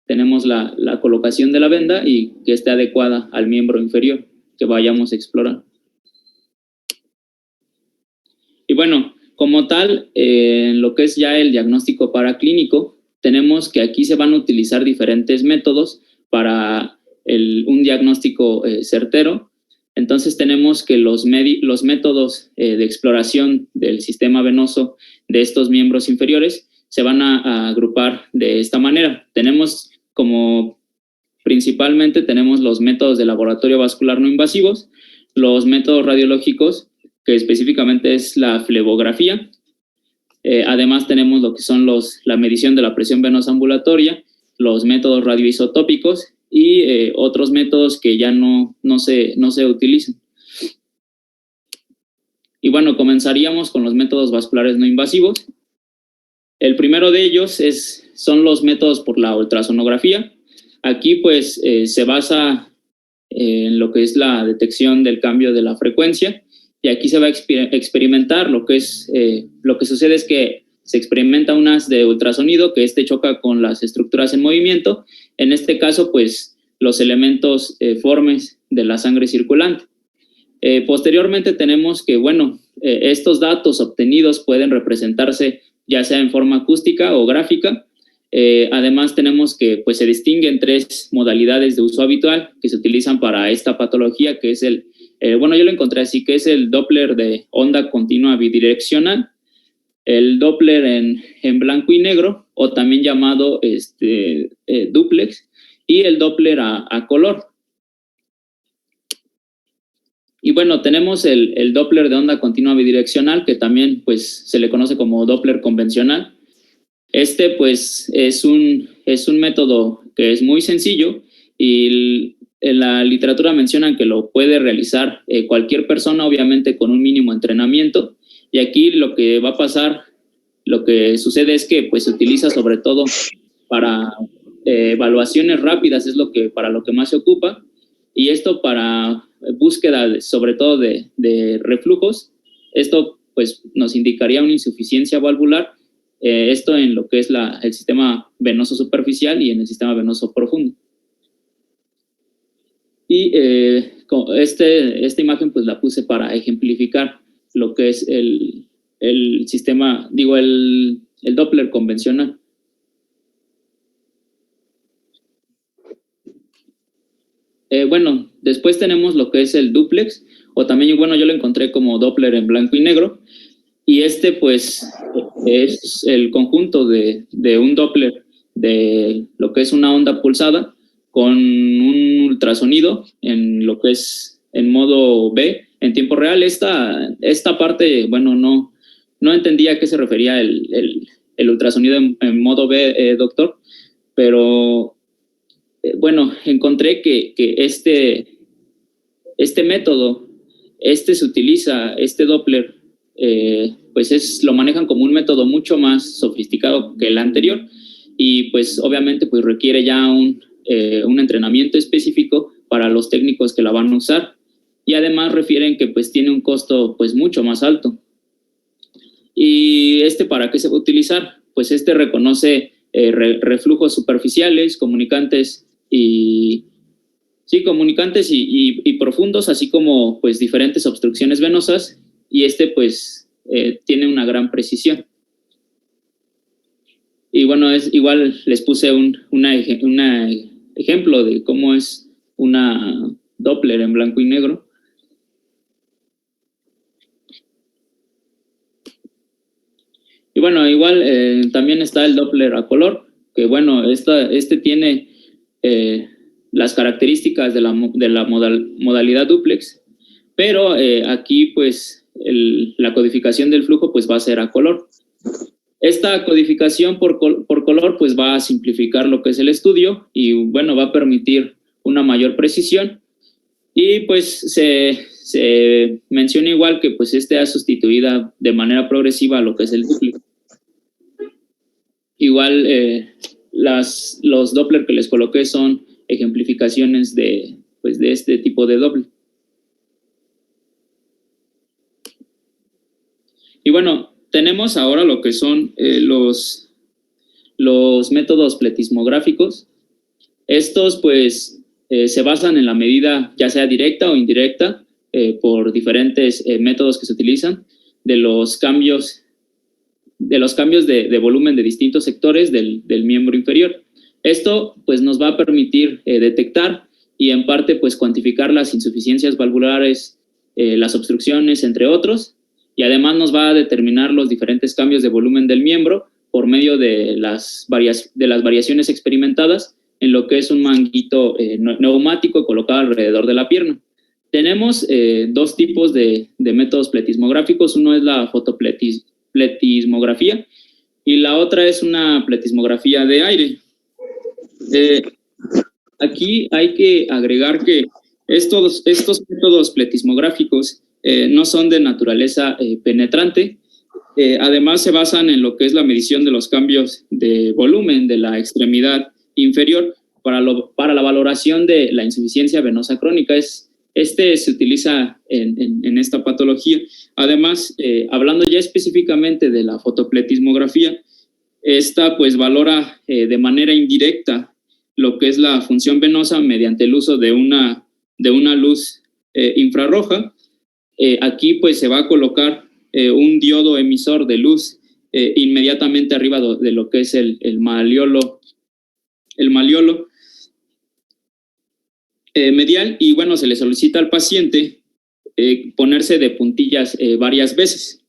Tenemos la colocación de la venda y que esté adecuada al miembro inferior que vayamos a explorar. Y bueno, como tal, en lo que es ya el diagnóstico paraclínico, tenemos que aquí se van a utilizar diferentes métodos para un diagnóstico certero. Entonces tenemos que los métodos de exploración del sistema venoso de estos miembros inferiores se van a agrupar de esta manera. Principalmente tenemos los métodos de laboratorio vascular no invasivos, los métodos radiológicos, que específicamente es la flebografía. Además tenemos lo que son la medición de la presión venosa ambulatoria, los métodos radioisotópicos y otros métodos que ya no se utilizan. Y bueno, comenzaríamos con los métodos vasculares no invasivos. El primero de ellos son los métodos por la ultrasonografía. Aquí pues se basa en lo que es la detección del cambio de la frecuencia y aquí se va a experimentar lo que sucede es que se experimenta un haz de ultrasonido que choca con las estructuras en movimiento, en este caso pues los elementos formes de la sangre circulante. Posteriormente tenemos que, estos datos obtenidos pueden representarse ya sea en forma acústica o gráfica. Además tenemos que pues se distinguen 3 modalidades de uso habitual que se utilizan para esta patología, que es yo lo encontré así, que es el Doppler de onda continua bidireccional, el Doppler en blanco y negro, o también llamado duplex, y el Doppler a color. Y bueno, tenemos el Doppler de onda continua bidireccional, que también pues se le conoce como Doppler convencional. Pues es un método que es muy sencillo y en la literatura mencionan que lo puede realizar cualquier persona, obviamente con un mínimo entrenamiento. Y aquí lo que va a pasar, lo que sucede es que pues se utiliza sobre todo para evaluaciones rápidas, es para lo que más se ocupa, y esto para búsqueda sobre todo de reflujos. Esto pues nos indicaría una insuficiencia valvular, esto en lo que es el sistema venoso superficial y en el sistema venoso profundo. Y esta imagen pues la puse para ejemplificar lo que es el sistema, el Doppler convencional. Después tenemos lo que es el duplex, o también, yo lo encontré como Doppler en blanco y negro, y pues es el conjunto de un Doppler de lo que es una onda pulsada con un ultrasonido en lo que es en modo B, en tiempo real. Esta parte, no entendía a qué se refería el ultrasonido en modo B, doctor, pero encontré que este método, se utiliza, Doppler, pues lo manejan como un método mucho más sofisticado que el anterior, y pues obviamente pues requiere ya un entrenamiento específico para los técnicos que la van a usar, y además refieren que pues tiene un costo pues mucho más alto. ¿Y para qué se va a utilizar? Pues reconoce reflujos superficiales, comunicantes y profundos, así como pues diferentes obstrucciones venosas, y pues tiene una gran precisión. Y igual les puse un ejemplo de cómo es una Doppler en blanco y negro. Y igual también está el Doppler a color, que tiene las características de la modalidad duplex, pero aquí pues la codificación del flujo pues va a ser a color. Esta codificación por color pues va a simplificar lo que es el estudio y va a permitir una mayor precisión, y pues se menciona igual que pues ha sustituido de manera progresiva a lo que es el duplex. Igual los Doppler que les coloqué son ejemplificaciones de este tipo de Doppler. Y tenemos ahora lo que son los métodos pletismográficos. Estos pues se basan en la medida ya sea directa o indirecta por diferentes métodos que se utilizan de los cambios de volumen de distintos sectores del miembro inferior. Esto pues nos va a permitir detectar y en parte pues cuantificar las insuficiencias valvulares, las obstrucciones, entre otros, y además nos va a determinar los diferentes cambios de volumen del miembro por medio de las variaciones experimentadas en lo que es un manguito neumático colocado alrededor de la pierna. Tenemos 2 tipos de métodos pletismográficos. Uno es la fotopletismografía y la otra es una pletismografía de aire. Aquí hay que agregar que estos métodos pletismográficos no son de naturaleza penetrante. Además se basan en lo que es la medición de los cambios de volumen de la extremidad inferior para la valoración de la insuficiencia venosa crónica. Es Este se utiliza en esta patología. Además, hablando ya específicamente de la fotopletismografía, esta pues valora de manera indirecta lo que es la función venosa mediante el uso de una luz infrarroja. Aquí pues se va a colocar un diodo emisor de luz inmediatamente arriba de lo que es el maliolo medial, y bueno, se le solicita al paciente ponerse de puntillas varias veces.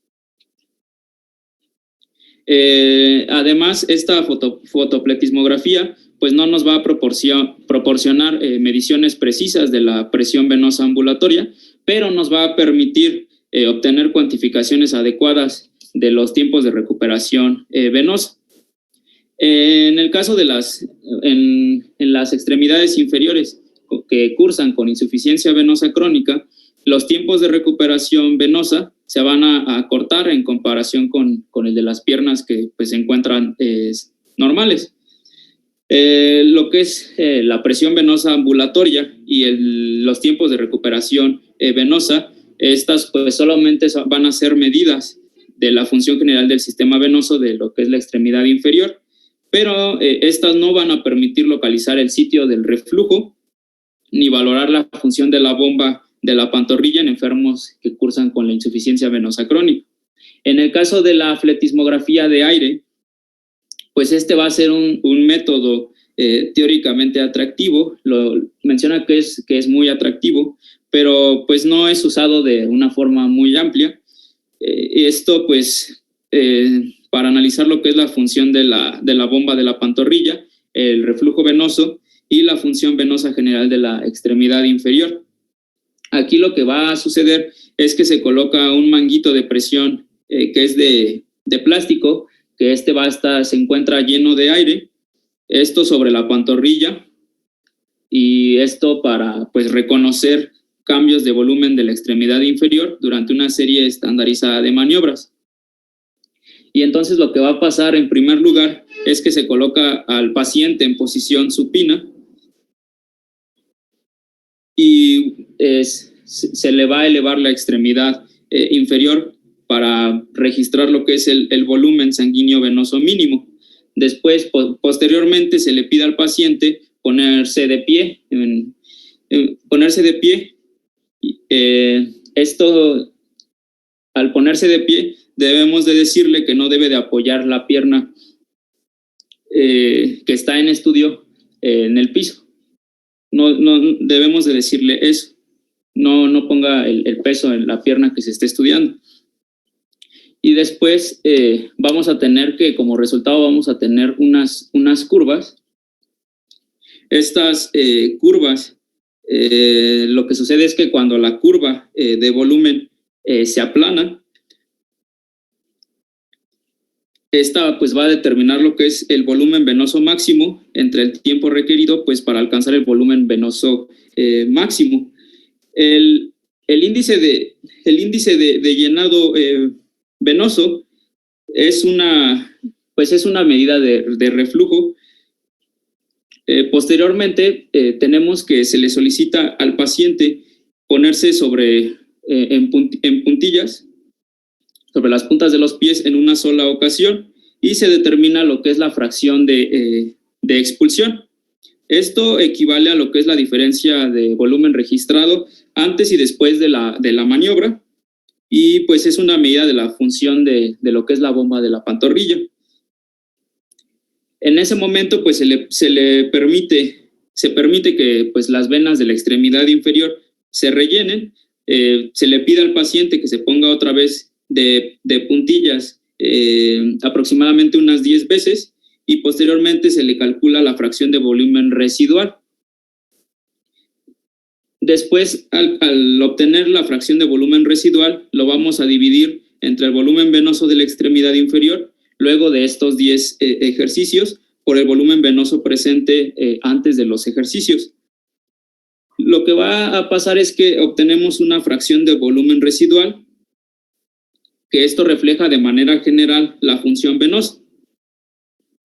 Además, esta fotopletismografía pues no nos va a proporcionar mediciones precisas de la presión venosa ambulatoria, pero nos va a permitir obtener cuantificaciones adecuadas de los tiempos de recuperación venosa. En el caso de en las extremidades inferiores que cursan con insuficiencia venosa crónica, los tiempos de recuperación venosa se van a acortar en comparación con el de las piernas que pues, se encuentran normales. Lo que es la presión venosa ambulatoria y los tiempos de recuperación venosa, estas pues solamente van a ser medidas de la función general del sistema venoso de lo que es la extremidad inferior, pero estas no van a permitir localizar el sitio del reflujo ni valorar la función de la bomba de la pantorrilla en enfermos que cursan con la insuficiencia venosa crónica. En el caso de la fletismografía de aire, pues este va a ser un método teóricamente atractivo. Lo menciona que es muy atractivo, pero pues no es usado de una forma muy amplia. Esto pues para analizar lo que es la función de la bomba de la pantorrilla, el reflujo venoso y la función venosa general de la extremidad inferior. Aquí lo que va a suceder es que se coloca un manguito de presión que es de plástico, que se encuentra lleno de aire, esto sobre la pantorrilla, y esto para pues reconocer cambios de volumen de la extremidad inferior durante una serie estandarizada de maniobras. Y entonces lo que va a pasar en primer lugar es que se coloca al paciente en posición supina y se le va a elevar la extremidad inferior para registrar lo que es el volumen sanguíneo venoso mínimo. Después, posteriormente, se le pide al paciente ponerse de pie. Esto, al ponerse de pie, debemos de decirle que no debe de apoyar la pierna que está en estudio en el piso. No debemos de decirle eso. No ponga el peso en la pierna que se esté estudiando. Y después vamos a tener que, como resultado, vamos a tener unas curvas. Estas curvas, lo que sucede es que cuando la curva de volumen se aplana, esta pues va a determinar lo que es el volumen venoso máximo entre el tiempo requerido pues para alcanzar el volumen venoso máximo. El índice de llenado venoso es una medida de reflujo. Posteriormente tenemos que se le solicita al paciente ponerse en puntillas sobre las puntas de los pies en una sola ocasión y se determina lo que es la fracción de expulsión. Esto equivale a lo que es la diferencia de volumen registrado antes y después de la maniobra, y pues es una medida de la función de lo que es la bomba de la pantorrilla. En ese momento pues se permite que pues las venas de la extremidad inferior se rellenen. Se le pide al paciente que se ponga otra vez de puntillas aproximadamente unas 10 veces, y posteriormente se le calcula la fracción de volumen residual. Después, al obtener la fracción de volumen residual, lo vamos a dividir entre el volumen venoso de la extremidad inferior, luego de estos 10 ejercicios, por el volumen venoso presente antes de los ejercicios. Lo que va a pasar es que obtenemos una fracción de volumen residual, que esto refleja de manera general la función venosa.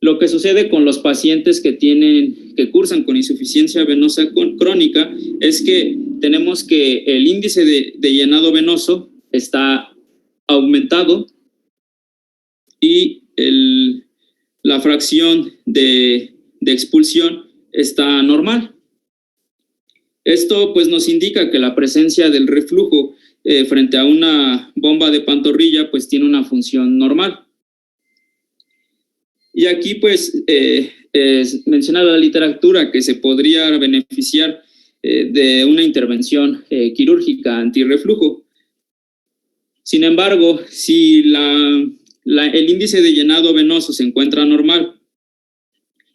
Lo que sucede con los pacientes que cursan con insuficiencia venosa crónica es que tenemos que el índice de llenado venoso está aumentado y la fracción de expulsión está normal. Esto pues nos indica que la presencia del reflujo frente a una bomba de pantorrilla pues tiene una función normal. Y aquí pues menciona la literatura que se podría beneficiar de una intervención quirúrgica antirreflujo. Sin embargo, si el índice de llenado venoso se encuentra normal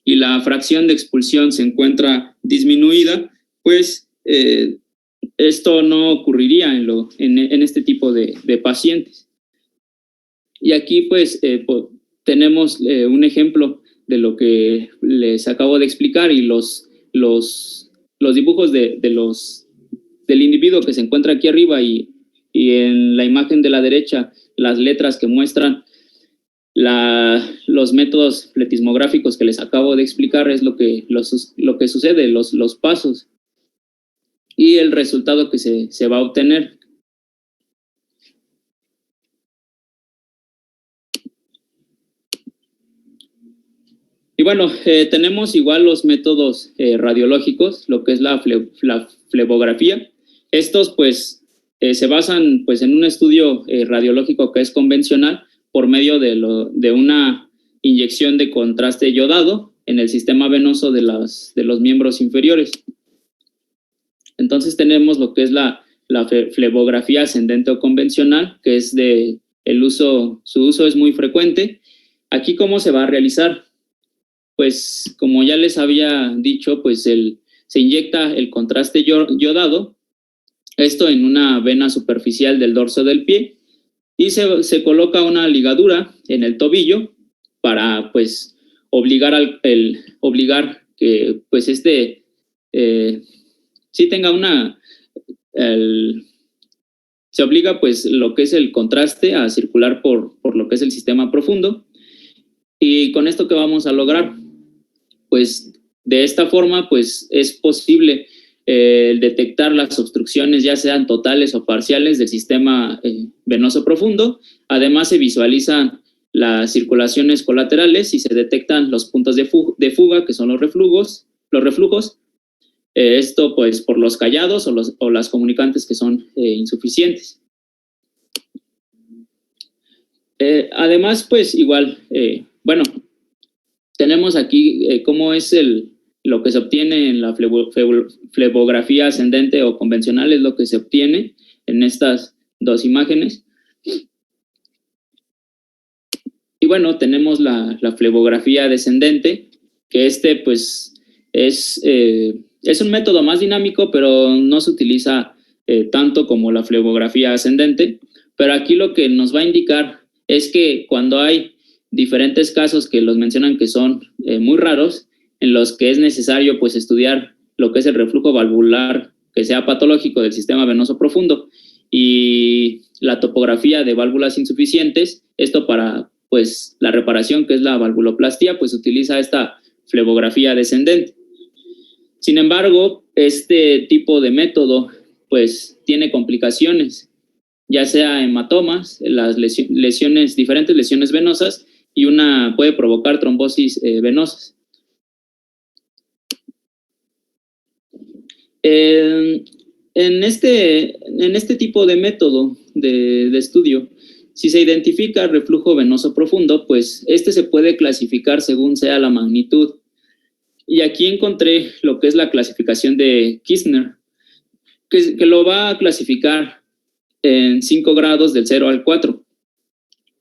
y la fracción de expulsión se encuentra disminuida, pues esto no ocurriría en este tipo de pacientes. Y aquí pues tenemos un ejemplo de lo que les acabo de explicar y los dibujos del individuo que se encuentra aquí arriba y en la imagen de la derecha las letras que muestran los métodos fletismográficos que les acabo de explicar es lo que sucede, los pasos y el resultado que se va a obtener. Y bueno, tenemos igual los métodos radiológicos, lo que es la flebografía. Estos pues se basan pues en un estudio radiológico que es convencional por medio de una inyección de contraste yodado en el sistema venoso de los miembros inferiores. Entonces tenemos lo que es la flebografía ascendente o convencional, que es su uso es muy frecuente. Aquí, ¿cómo se va a realizar? Pues como ya les había dicho, pues se inyecta el contraste yodado, esto en una vena superficial del dorso del pie, y se coloca una ligadura en el tobillo para pues obligar que pues sí tenga se obliga pues lo que es el contraste a circular por lo que es el sistema profundo. Y con esto, ¿qué vamos a lograr? Pues de esta forma pues es posible detectar las obstrucciones, ya sean totales o parciales, del sistema venoso profundo. Además se visualizan las circulaciones colaterales y se detectan los puntos de fuga, que son los reflujos. Esto pues por los callados o las comunicantes que son insuficientes. Además pues igual, tenemos aquí cómo es lo que se obtiene en la flebografía ascendente o convencional, es lo que se obtiene en estas dos imágenes. Y bueno, tenemos la flebografía descendente, que pues es un método más dinámico, pero no se utiliza tanto como la flebografía ascendente. Pero aquí lo que nos va a indicar es que cuando hay diferentes casos que los mencionan que son muy raros, en los que es necesario pues estudiar lo que es el reflujo valvular que sea patológico del sistema venoso profundo y la topografía de válvulas insuficientes, esto para pues la reparación que es la valvuloplastía, pues utiliza esta flebografía descendente. Sin embargo, este tipo de método pues tiene complicaciones, ya sea hematomas, las diferentes lesiones venosas, y puede provocar trombosis venosas. En este tipo de método de estudio, si se identifica reflujo venoso profundo, pues se puede clasificar según sea la magnitud. Y aquí encontré lo que es la clasificación de Kirchner, que lo va a clasificar en 5 grados del 0 al 4.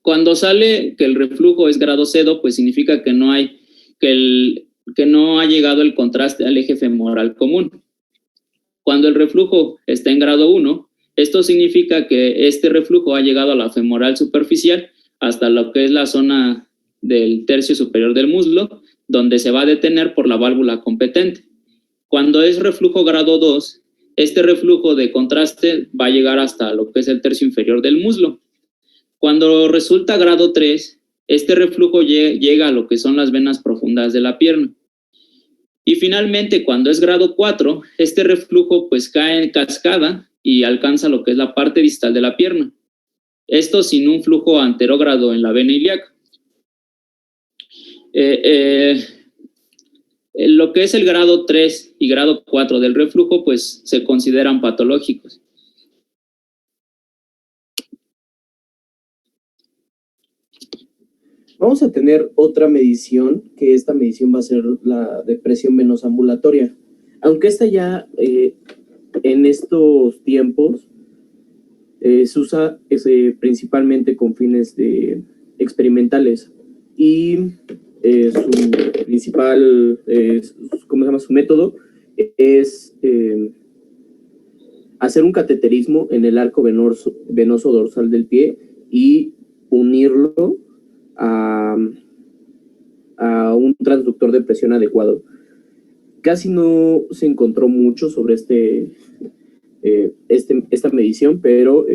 Cuando sale que el reflujo es grado 0, pues significa que no ha llegado el contraste al eje femoral común. Cuando el reflujo está en grado 1, esto significa que este reflujo ha llegado a la femoral superficial hasta lo que es la zona del tercio superior del muslo, donde se va a detener por la válvula competente. Cuando es reflujo grado 2, este reflujo de contraste va a llegar hasta lo que es el tercio inferior del muslo. Cuando resulta grado 3, Este reflujo llega a lo que son las venas profundas de la pierna. Y finalmente, cuando es grado 4, este reflujo pues cae en cascada y alcanza lo que es la parte distal de la pierna. Esto sin un flujo anterógrado en la vena ilíaca. Lo que es el grado 3 y grado 4 del reflujo pues se consideran patológicos. Vamos a tener otra medición, que esta medición va a ser la de presión venosa ambulatoria. Aunque esta ya en estos tiempos se usa principalmente con fines experimentales y su principal, ¿cómo se llama? Su método es hacer un cateterismo en el arco venoso dorsal del pie y unirlo a un transductor de presión adecuado. Casi no se encontró mucho sobre esta medición, pero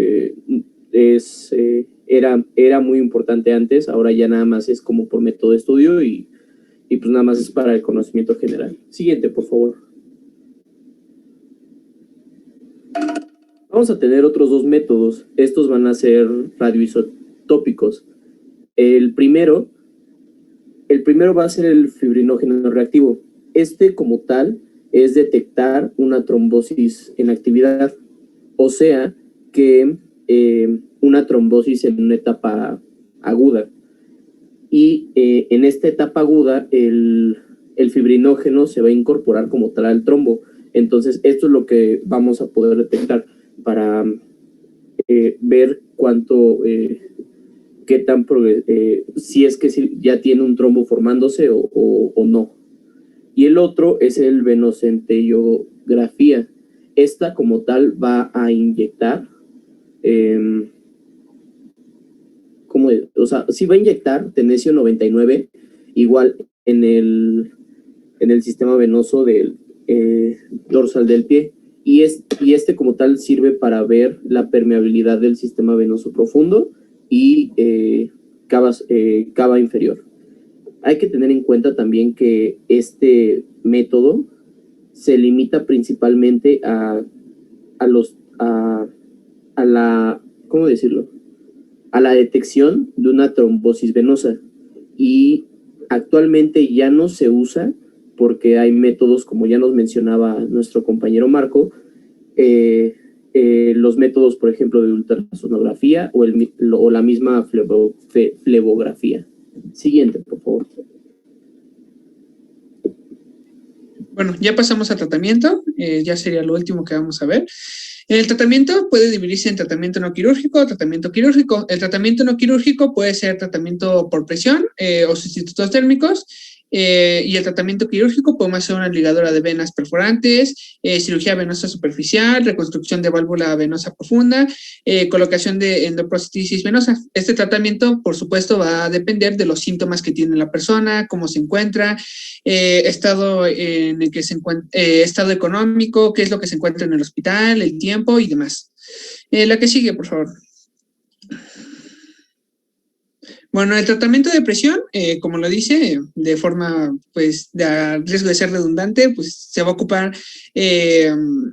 era muy importante antes. Ahora ya nada más es como por método de estudio y pues nada más es para el conocimiento general. Siguiente, por favor. Vamos a tener otros dos métodos. Estos van a ser radioisotópicos. El primero va a ser el fibrinógeno reactivo. Este, como tal, es detectar una trombosis en actividad, o sea, que una trombosis en una etapa aguda. Y en esta etapa aguda, el fibrinógeno se va a incorporar como tal al trombo. Entonces, esto es lo que vamos a poder detectar para ver cuánto... qué tan si es que ya tiene un trombo formándose o no. Y el otro es el venocentellografía. Esta como tal va a inyectar, sí va a inyectar tenesio 99 igual en el sistema venoso del dorsal del pie. Y este como tal sirve para ver la permeabilidad del sistema venoso profundo y cava inferior. Hay que tener en cuenta también que este método se limita principalmente a la, ¿cómo decirlo? A la detección de una trombosis venosa, y actualmente ya no se usa porque hay métodos, como ya nos mencionaba nuestro compañero Marco, los métodos, por ejemplo, de ultrasonografía o la misma flebografía. Siguiente, por favor. Bueno, ya pasamos a tratamiento, ya sería lo último que vamos a ver. El tratamiento puede dividirse en tratamiento no quirúrgico o tratamiento quirúrgico. El tratamiento no quirúrgico puede ser tratamiento por presión o sustitutos térmicos. Y el tratamiento quirúrgico podemos hacer una ligadura de venas perforantes, cirugía venosa superficial, reconstrucción de válvula venosa profunda, colocación de endoprostésis venosa. Este tratamiento, por supuesto, va a depender de los síntomas que tiene la persona, cómo se encuentra, estado en el que se encuentra, estado económico, qué es lo que se encuentra en el hospital, el tiempo y demás. La que sigue, por favor. Bueno, el tratamiento de presión, como lo dice, de forma, pues, de riesgo de ser redundante, pues se va a ocupar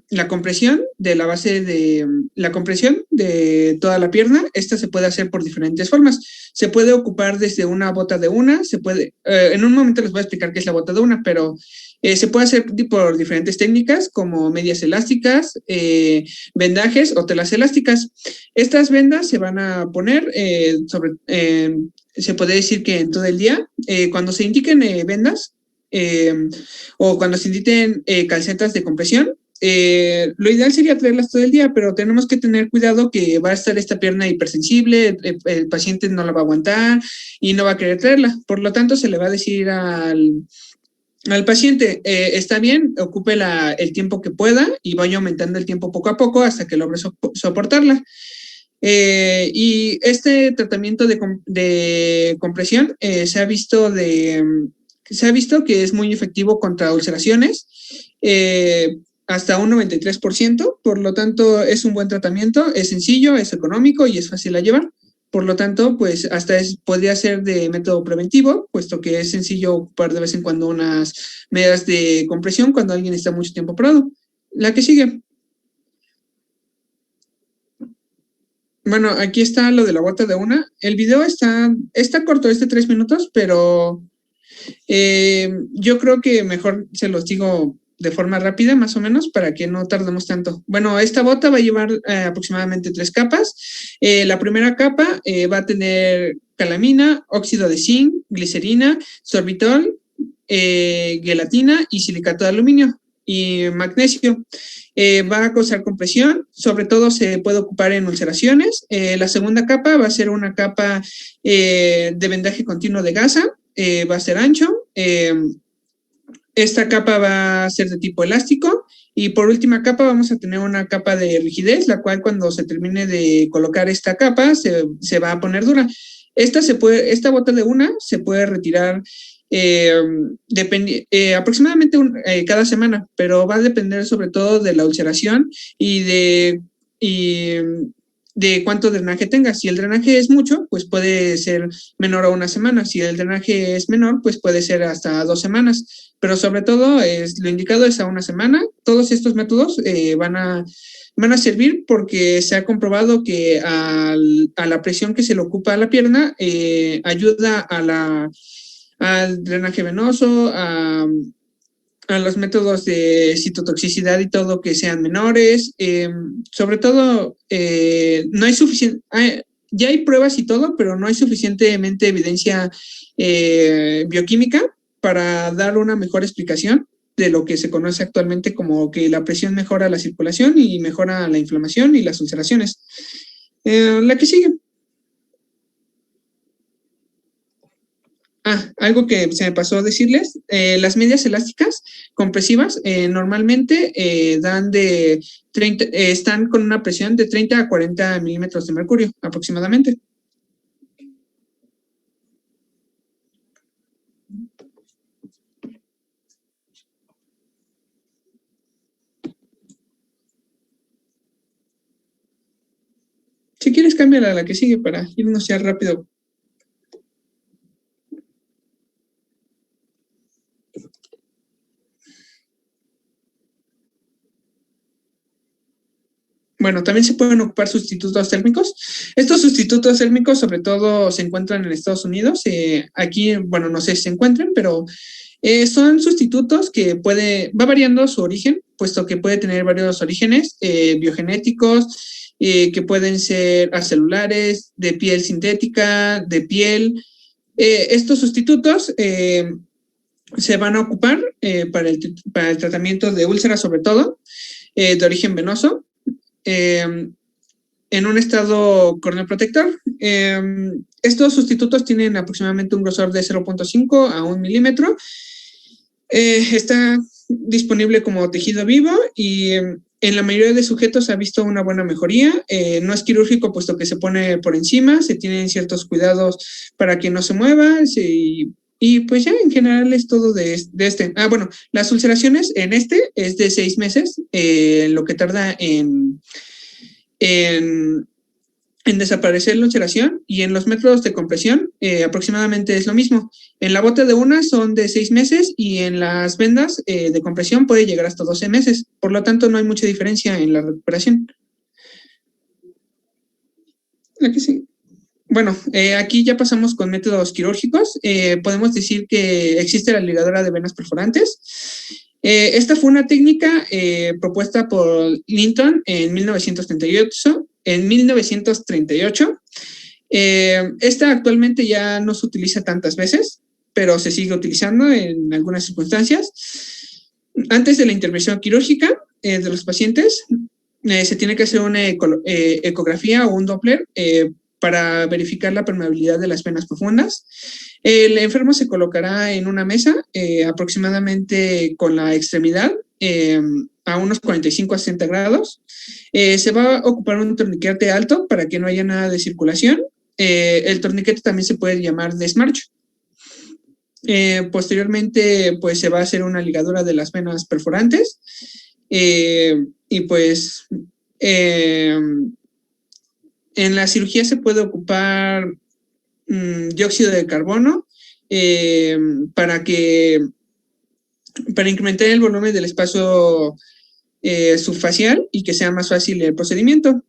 la compresión de la base de la compresión de toda la pierna. Esta se puede hacer por diferentes formas. Se puede ocupar desde una bota de una, se puede, en un momento les voy a explicar qué es la bota de una, pero se puede hacer por diferentes técnicas como medias elásticas, vendajes o telas elásticas. Estas vendas se van a poner se puede decir que en todo el día, cuando se indiquen vendas o cuando se indiquen calcetas de compresión, lo ideal sería traerlas todo el día, pero tenemos que tener cuidado que va a estar esta pierna hipersensible, el paciente no la va a aguantar y no va a querer traerla. Por lo tanto, se le va a decir al paciente, está bien, ocupe el tiempo que pueda y vaya aumentando el tiempo poco a poco hasta que logre soportarla. Y este tratamiento de compresión se ha visto que es muy efectivo contra ulceraciones, hasta un 93%, por lo tanto es un buen tratamiento, es sencillo, es económico y es fácil de llevar. Por lo tanto, pues hasta podría ser de método preventivo, puesto que es sencillo ocupar de vez en cuando unas medidas de compresión cuando alguien está mucho tiempo parado. La que sigue. Bueno, aquí está lo de la bota de una. El video está corto, es de 3 minutos, pero yo creo que mejor se los digo de forma rápida, más o menos, para que no tardemos tanto. Bueno, esta bota va a llevar aproximadamente 3 capas. La primera capa va a tener calamina, óxido de zinc, glicerina, sorbitol, gelatina y silicato de aluminio y magnesio. Va a causar compresión, sobre todo se puede ocupar en ulceraciones. La segunda capa va a ser una capa de vendaje continuo de gasa, va a ser ancho. Esta capa va a ser de tipo elástico y por última capa vamos a tener una capa de rigidez, la cual cuando se termine de colocar esta capa se va a poner dura. Esta bota de una se puede retirar aproximadamente cada semana, pero va a depender sobre todo de la ulceración y de cuánto drenaje tenga. Si el drenaje es mucho, pues puede ser menor a una semana. Si el drenaje es menor, pues puede ser hasta 2 semanas. Pero sobre todo, lo indicado es a una semana. Todos estos métodos van a servir porque se ha comprobado que a la presión que se le ocupa a la pierna ayuda al drenaje venoso, a los métodos de citotoxicidad y todo que sean menores. Sobre todo, no hay suficiente, ya hay pruebas y todo, pero no hay suficientemente evidencia bioquímica para dar una mejor explicación de lo que se conoce actualmente como que la presión mejora la circulación y mejora la inflamación y las ulceraciones. La que sigue. Algo que se me pasó a decirles, las medias elásticas compresivas normalmente están con una presión de 30 a 40 milímetros de mercurio aproximadamente. Si quieres, cámbiala a la que sigue para irnos ya rápido. Bueno, también se pueden ocupar sustitutos térmicos. Estos sustitutos térmicos sobre todo se encuentran en Estados Unidos. Aquí, bueno, no sé si se encuentran, pero son sustitutos que va variando su origen, puesto que puede tener varios orígenes biogenéticos, que pueden ser acelulares, de piel sintética, de piel. Estos sustitutos se van a ocupar para el tratamiento de úlceras, sobre todo, de origen venoso. En un estado corneoprotector. Estos sustitutos tienen aproximadamente un grosor de 0.5 a 1 milímetro. Está disponible como tejido vivo y en la mayoría de sujetos se ha visto una buena mejoría. No es quirúrgico, puesto que se pone por encima, se tienen ciertos cuidados para que no se mueva y pues ya en general es todo de este. Bueno, las ulceraciones en este es de 6 meses, lo que tarda en desaparecer la ulceración, y en los métodos de compresión aproximadamente es lo mismo. En la bota de una son de 6 meses y en las vendas de compresión puede llegar hasta 12 meses. Por lo tanto, no hay mucha diferencia en la recuperación. Aquí sí. Bueno, aquí ya pasamos con métodos quirúrgicos. Podemos decir que existe la ligadura de venas perforantes. Esta fue una técnica propuesta por Linton en 1938. Esta actualmente ya no se utiliza tantas veces, pero se sigue utilizando en algunas circunstancias. Antes de la intervención quirúrgica de los pacientes, se tiene que hacer una ecografía o un Doppler para verificar la permeabilidad de las venas profundas. El enfermo se colocará en una mesa aproximadamente con la extremidad a unos 45 a 60 grados. Se va a ocupar un torniquete alto para que no haya nada de circulación. El torniquete también se puede llamar desmarcho. Posteriormente, pues se va a hacer una ligadura de las venas perforantes y pues En la cirugía se puede ocupar dióxido de carbono para incrementar el volumen del espacio subfacial y que sea más fácil el procedimiento.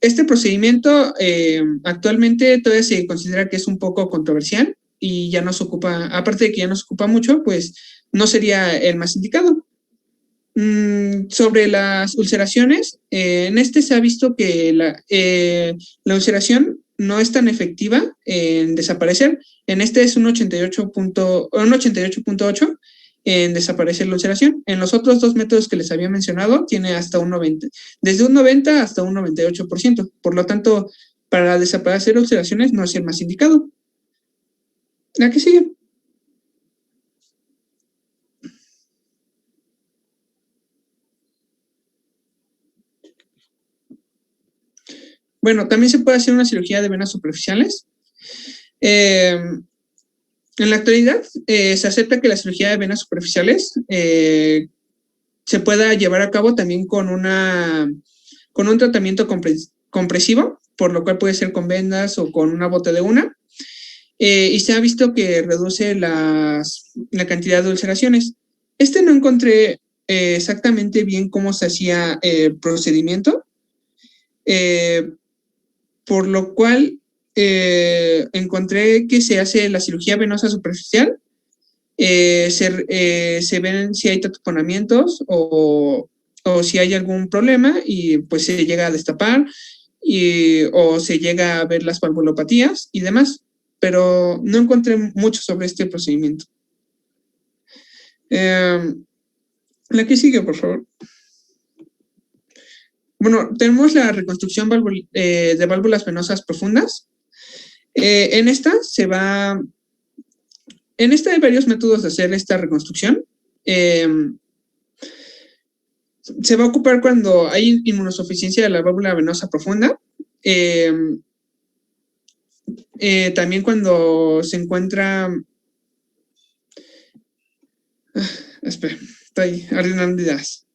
Este procedimiento actualmente todavía se considera que es un poco controversial y ya no se ocupa, aparte de que ya no se ocupa mucho, pues no sería el más indicado. Sobre las ulceraciones, en este se ha visto que la ulceración no es tan efectiva en desaparecer. En este es un 88.8 en desaparecer la ulceración. En los otros dos métodos que les había mencionado, tiene hasta un 90, desde un 90 hasta un 98%. Por lo tanto, para desaparecer ulceraciones no es el más indicado. ¿La que sigue? Bueno, también se puede hacer una cirugía de venas superficiales. En la actualidad, se acepta que la cirugía de venas superficiales se pueda llevar a cabo también con un tratamiento compresivo, por lo cual puede ser con vendas o con una bota de una. Y se ha visto que reduce la cantidad de ulceraciones. No encontré exactamente bien cómo se hacía el procedimiento, por lo cual encontré que se hace la cirugía venosa superficial, se ven si hay taponamientos o si hay algún problema y pues se llega a destapar o se llega a ver las valvulopatías y demás, pero no encontré mucho sobre este procedimiento. La que sigue, por favor. Bueno, tenemos la reconstrucción de válvulas venosas profundas. En esta hay varios métodos de hacer esta reconstrucción. Se va a ocupar cuando hay inmunosuficiencia de la válvula venosa profunda. También cuando se encuentra... espera, estoy ordenando ideas.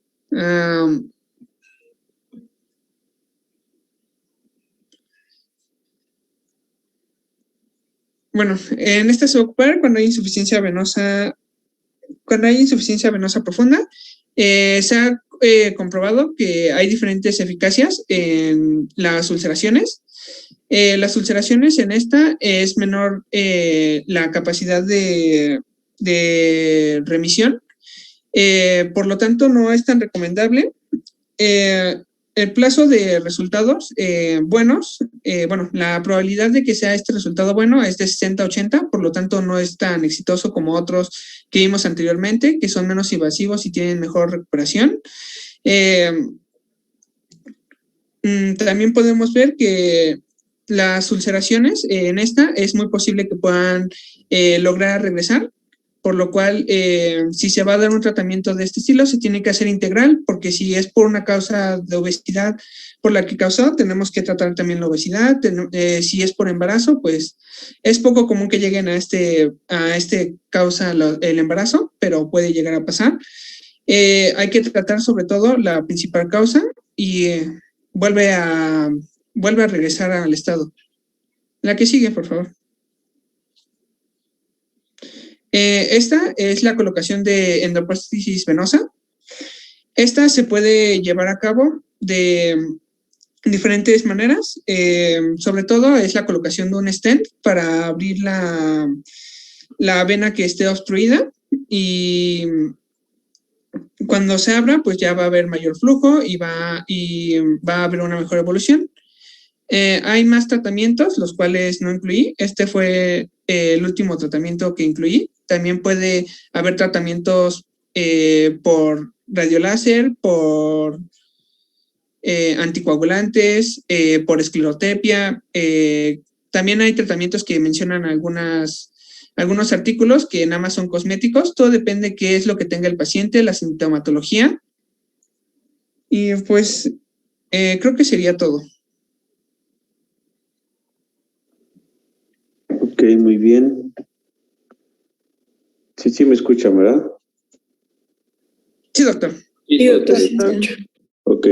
Bueno, en esta se va a ocupar cuando hay insuficiencia venosa profunda. Se ha comprobado que hay diferentes eficacias en las ulceraciones. Las ulceraciones en esta es menor la capacidad de remisión. Por lo tanto, no es tan recomendable. El plazo de resultados buenos, la probabilidad de que sea este resultado bueno es de 60-80, por lo tanto no es tan exitoso como otros que vimos anteriormente, que son menos invasivos y tienen mejor recuperación. También podemos ver que las ulceraciones en esta es muy posible que puedan lograr regresar, por lo cual si se va a dar un tratamiento de este estilo se tiene que hacer integral, porque si es por una causa de obesidad por la que causó, tenemos que tratar también la obesidad. Si es por embarazo, pues es poco común que lleguen a este causa el embarazo, pero puede llegar a pasar. Hay que tratar sobre todo la principal causa y vuelve a regresar al estado. La que sigue, por favor. Esta es la colocación de endoprótesis venosa. Esta se puede llevar a cabo de diferentes maneras. Sobre todo es la colocación de un stent para abrir la vena que esté obstruida, y cuando se abra, pues ya va a haber mayor flujo y va a haber una mejor evolución. Hay más tratamientos, los cuales no incluí. Este fue el último tratamiento que incluí. También puede haber tratamientos por radioláser, por anticoagulantes, por esclerotepia. También hay tratamientos que mencionan algunos artículos que nada más son cosméticos. Todo depende de qué es lo que tenga el paciente, la sintomatología. Y pues creo que sería todo. Ok, muy bien. Sí, me escuchan, ¿verdad? Sí, doctor. Sí, doctor. Ok.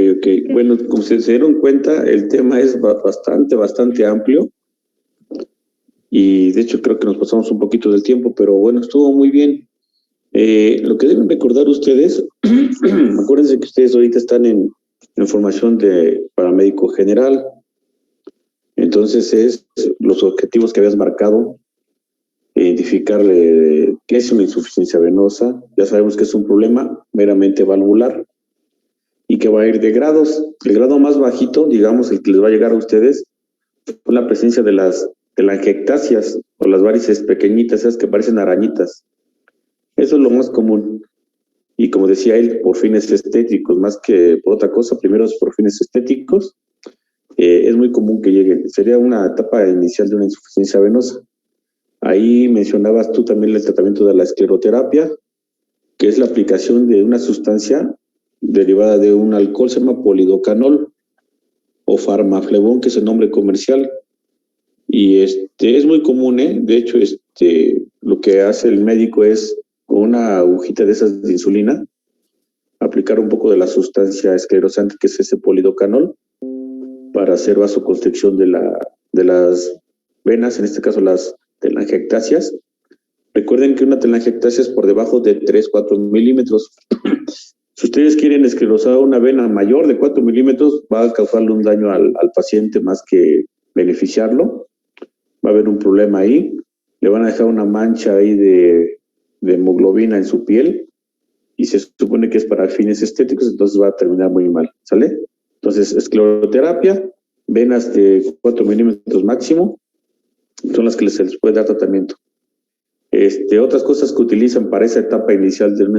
Bueno, como se dieron cuenta, el tema es bastante amplio. Y de hecho creo que nos pasamos un poquito del tiempo, pero bueno, estuvo muy bien. Lo que deben recordar ustedes, acuérdense que ustedes ahorita están en formación de paramédico general. Entonces es los objetivos que habías marcado, identificar qué es una insuficiencia venosa. Ya sabemos que es un problema meramente valvular y que va a ir de grados. El grado más bajito, digamos, el que les va a llegar a ustedes, fue la presencia de las telangiectasias o las varices pequeñitas, esas que parecen arañitas. Eso es lo más común. Y como decía él, por fines estéticos, más que por otra cosa, primero es por fines estéticos. Es muy común que lleguen. Sería una etapa inicial de una insuficiencia venosa. Ahí mencionabas tú también el tratamiento de la escleroterapia, que es la aplicación de una sustancia derivada de un alcohol, se llama polidocanol o farmaflevón, que es el nombre comercial. Y es muy común, de hecho, lo que hace el médico es con una agujita de esas de insulina aplicar un poco de la sustancia esclerosante, que es ese polidocanol, para hacer vasoconstricción de las venas, en este caso las telangiectasias. Recuerden que una telangiectasia es por debajo de 3-4 milímetros. Si ustedes quieren esclerosar una vena mayor de 4 milímetros, va a causarle un daño al paciente más que beneficiarlo. Va a haber un problema ahí. Le van a dejar una mancha ahí de hemoglobina en su piel y se supone que es para fines estéticos, entonces va a terminar muy mal, ¿sale? Entonces, escleroterapia, venas de 4 milímetros máximo, son las que se les puede dar tratamiento. Otras cosas que utilizan para esa etapa inicial de una